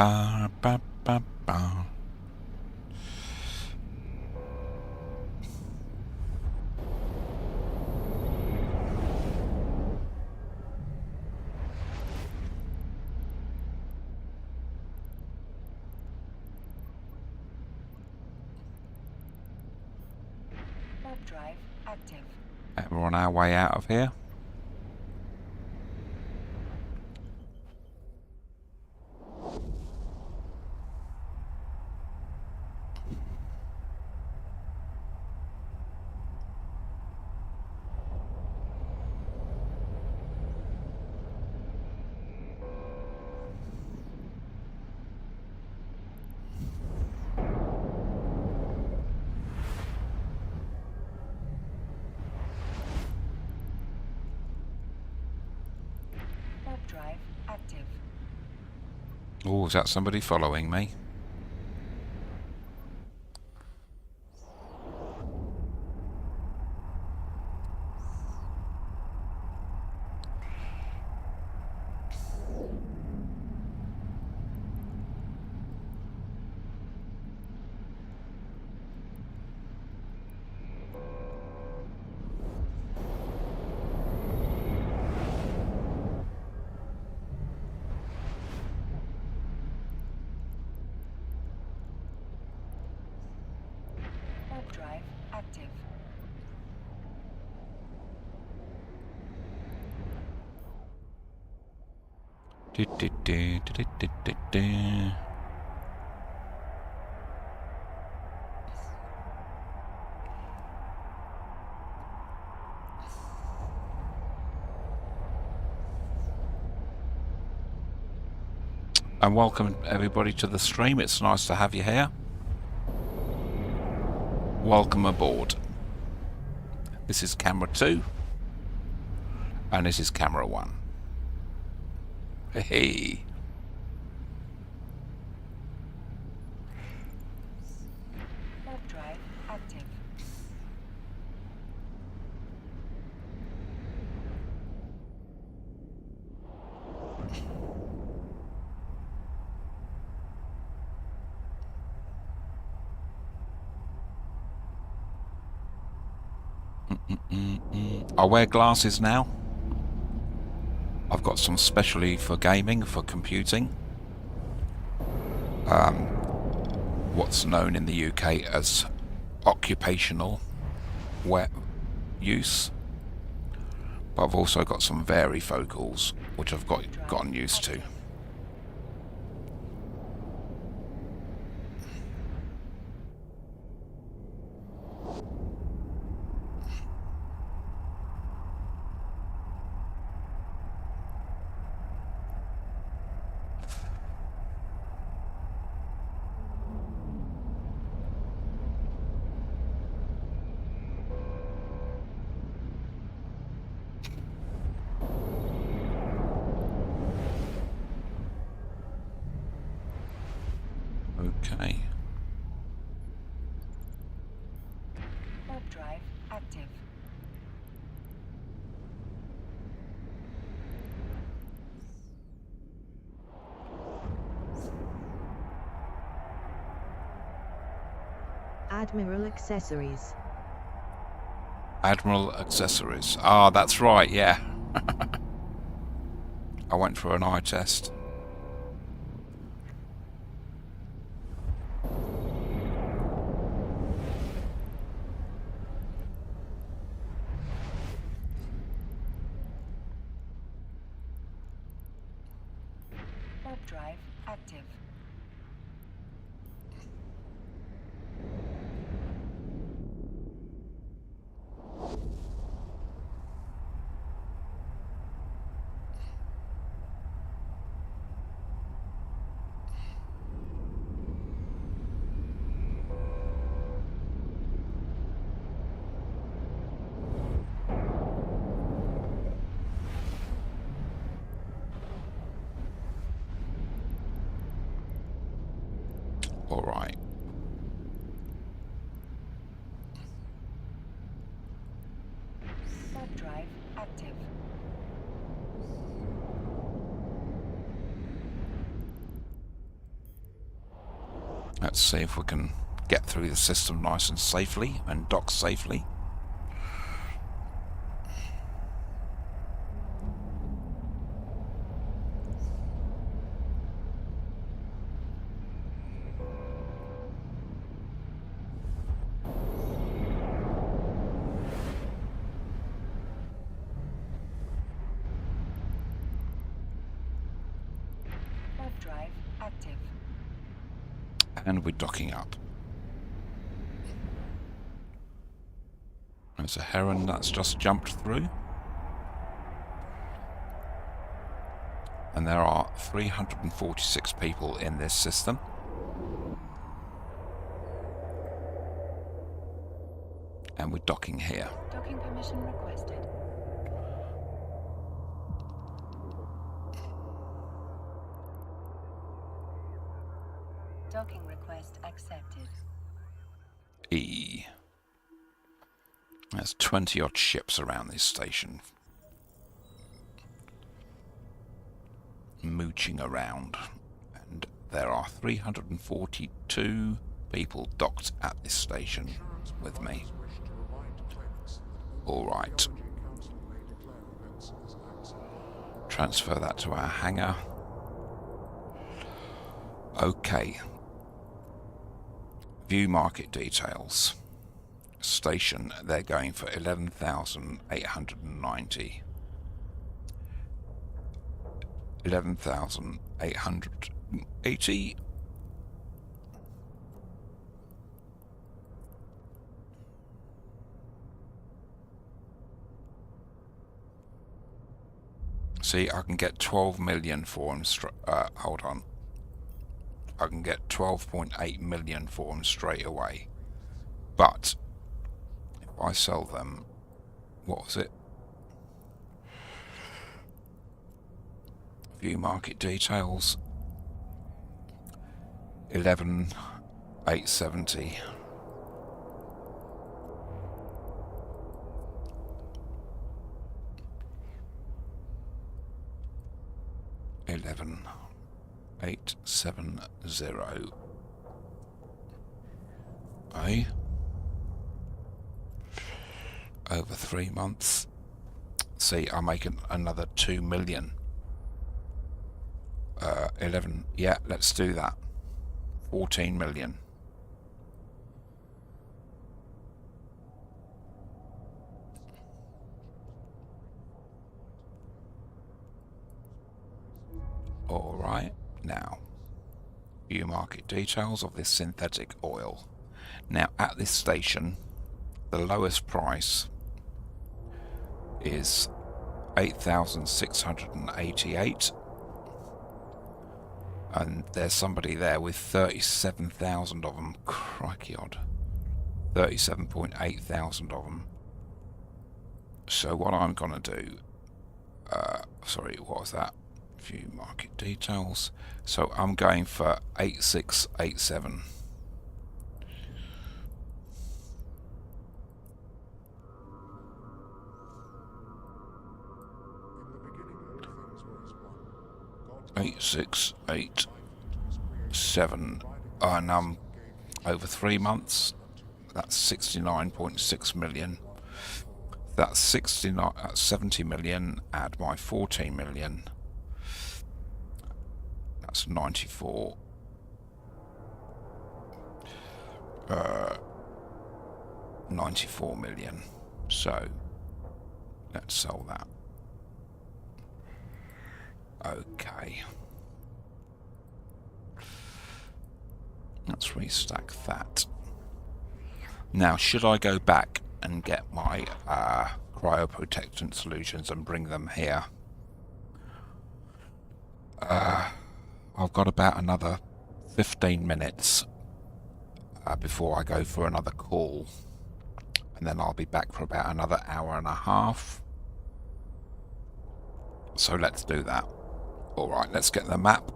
ba ba ba ba. Warp drive active. We're on our way out of here. Warp drive active. Oh, is that somebody following me? Warp drive active. Du, du, du, du, du, du, du. And welcome everybody to the stream. It's nice to have you here. Welcome aboard. This is camera 2 and this is camera 1. Hey. Warp drive active. I wear glasses now. I've got some specially for gaming, for computing. What's known in the UK as occupational wear use. But I've also got some varifocals, which I've gotten used to. Okay. Warp drive active. Admiral accessories. Admiral accessories. Ah, that's right, yeah. I went for an eye test. Warp drive active. All right. Warp drive active. Let's see if we can get through the system nice and safely and dock safely. Warp drive active. And we're docking up. There's a heron that's just jumped through. And there are 346 people in this system. And we're docking here. Docking permission requested. Docking request accepted. E. There's 20 odd ships around this station. Mooching around. And there are 342 people docked at this station with me. Alright. Transfer that to our hangar. Okay. View market details. Station, they're going for 11,890. 11,880. See, I can get 12 million for them. Hold on. I can get 12.8 million for them straight away. But if I sell them, what was it? View market details. 11,870. $11,870. Eh? Over 3 months. See, I'm making another 2 million. 11. Yeah, let's do that. 14 million. Alright, now, view market details of this synthetic oil. Now, at this station, the lowest price is 8,688, and there's somebody there with 37,000 of them. Crikey odd. 37.8 thousand of them. So what I'm gonna do, sorry, what was that? View market details. So I'm going for 8687. Eight, 6, 8, 7, and over 3 months. That's 69.6 million. That's 70 million. Add my 14 million. That's 94. 94 million. So let's sell that. Okay. Let's restack that. Now, should I go back and get my cryoprotectant solutions and bring them here? I've got about another 15 minutes before I go for another call, and then I'll be back for about another hour and a half. So let's do that. Alright, let's get the map.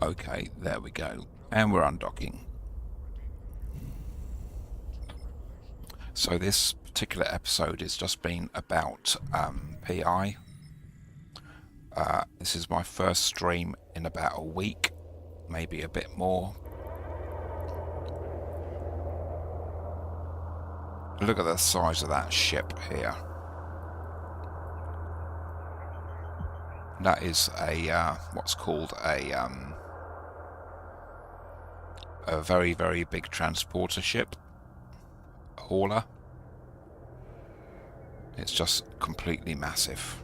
Okay, there we go. And we're undocking. So this particular episode has just been about PI. This is my first stream in about a week, maybe a bit more. Look at the size of that ship here. That is a what's called a very, very big transporter ship, hauler. It's just completely massive.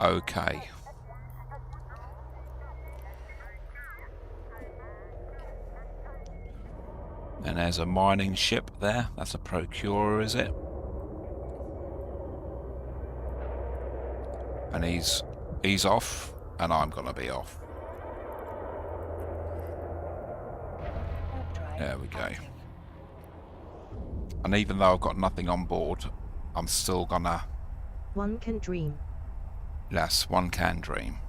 Okay. And there's a mining ship there. That's a procurer, is it? And he's off, and I'm gonna be off. There we go. And even though I've got nothing on board, I'm still gonna... One can dream. Yes, one can dream.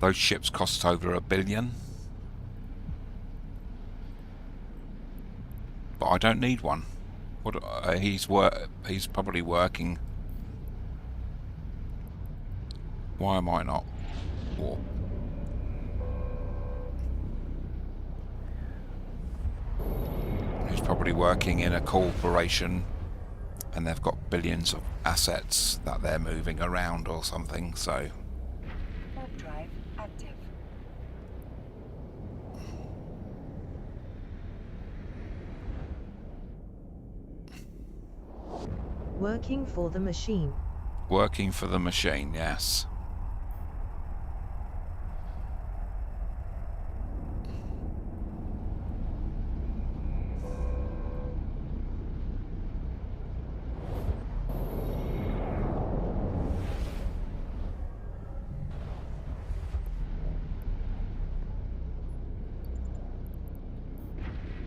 Those ships cost over $1 billion. But I don't need one. What he's probably working. Why am I not? Or he's probably working in a corporation, and they've got billions of assets that they're moving around or something. So. Warp drive active. Working for the machine. Working for the machine, yes.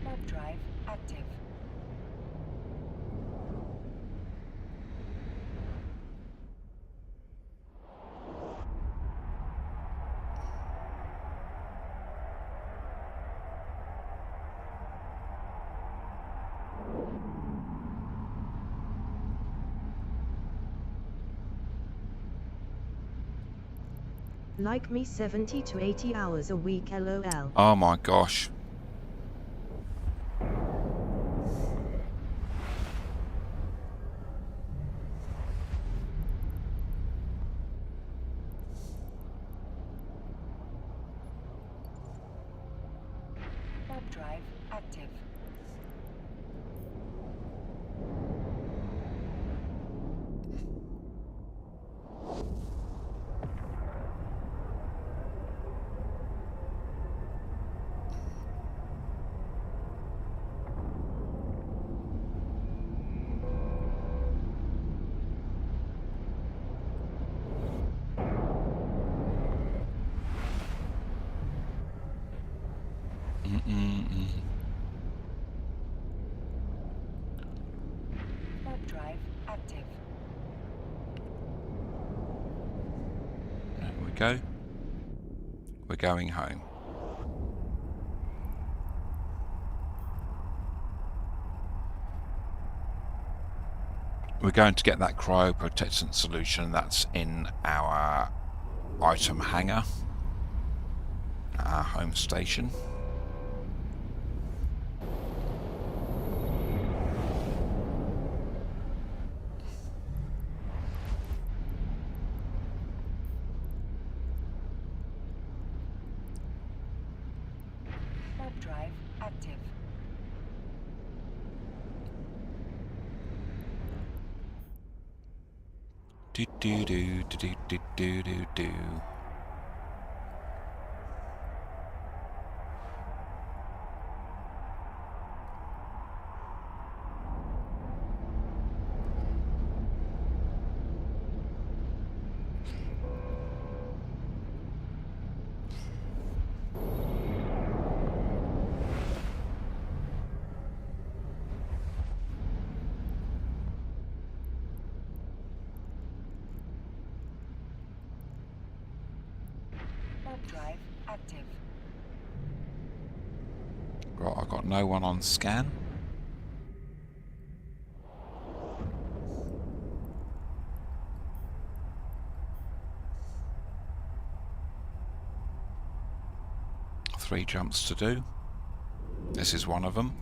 Warp drive active. Like me 70 to 80 hours a week LOL. Oh my gosh. Warp drive active. Warp drive active. There we go. We're going home. We're going to get that cryoprotectant solution that's in our item hangar, our home station. Warp drive active. Do do do do do do do do do. drive active. Right, I've got no one on scan. Three jumps to do. This is one of them.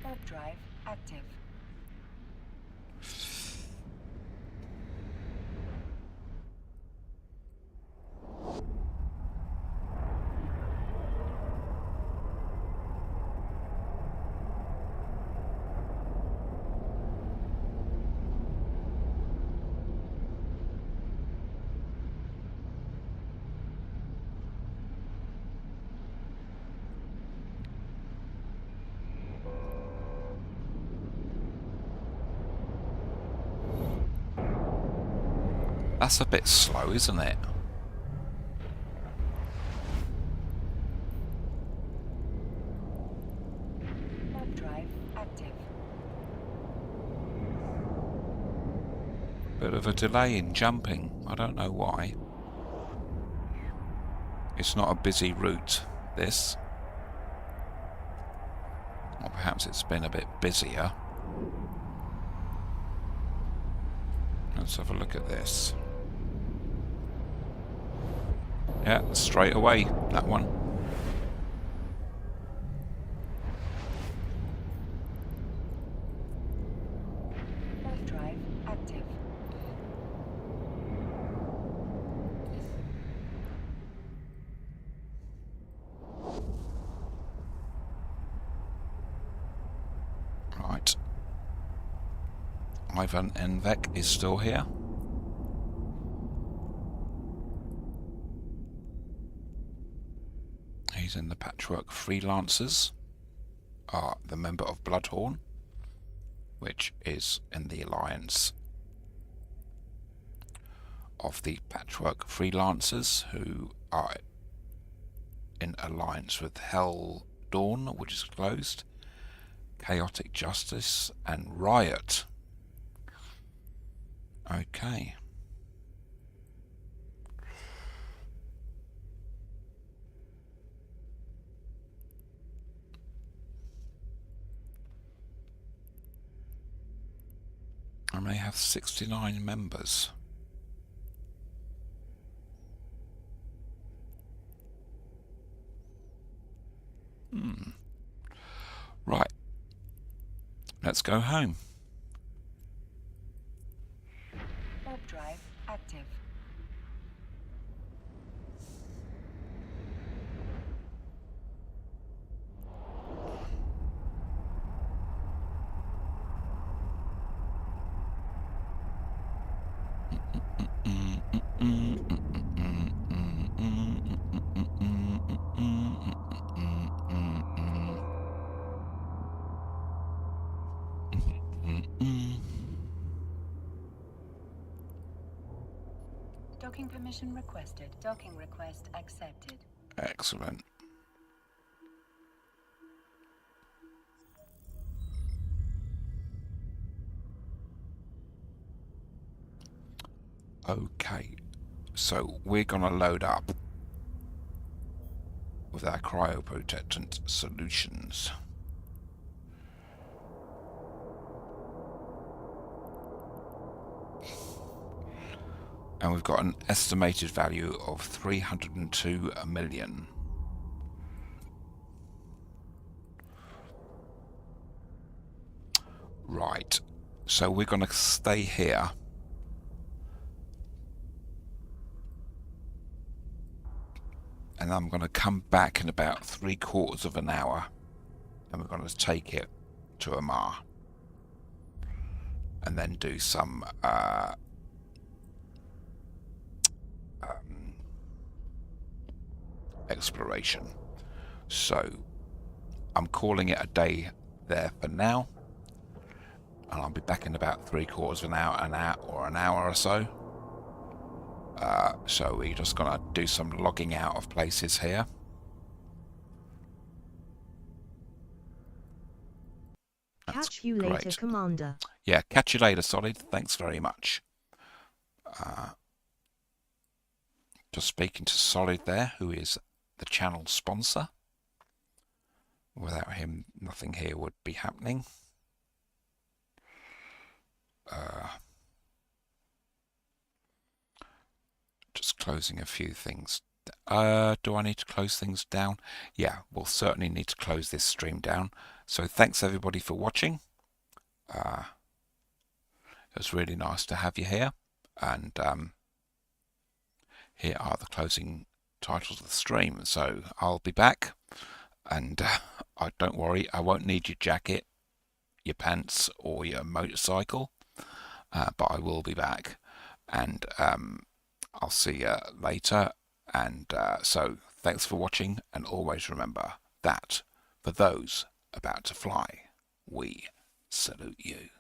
Warp drive active. That's a bit slow, isn't it? Warp drive active. Bit of a delay in jumping. I don't know why. It's not a busy route, this. Or perhaps it's been a bit busier. Let's have a look at this. Yeah, straight away, that one. Warp drive active. Right. Ivan Envek is still here. He's in the Patchwork Freelancers, the member of Bloodhorn, which is in the alliance of the Patchwork Freelancers, who are in alliance with Hell Dawn, which is closed, Chaotic Justice, and Riot. Okay. And they have 69 members. Right. Let's go home. Warp drive active. Docking permission requested. Docking request accepted. Excellent. Okay, so we're going to load up with our cryoprotectant solutions. And we've got an estimated value of 302 million. Right, so we're going to stay here. And I'm going to come back in about 3/4 of an hour. And we're going to take it to Amar. And then do some exploration. So I'm calling it a day there for now. and I'll be back in about 3/4 of an hour or an hour or so. So we're just gonna do some logging out of places here. That's Catch you later, great. Commander. Yeah, catch you later, Solid. Thanks very much. Just speaking to Solid there, who is the channel sponsor. Without him, nothing here would be happening. Just closing a few things. Do I need to close things down? Yeah, we'll certainly need to close this stream down. So thanks everybody for watching. It was really nice to have you here. And here are the closing titles of the stream. So I'll be back. And don't worry, I won't need your jacket, your pants, or your motorcycle. But I will be back. And I'll see you later. And so thanks for watching, and always remember that for those about to fly, we salute you.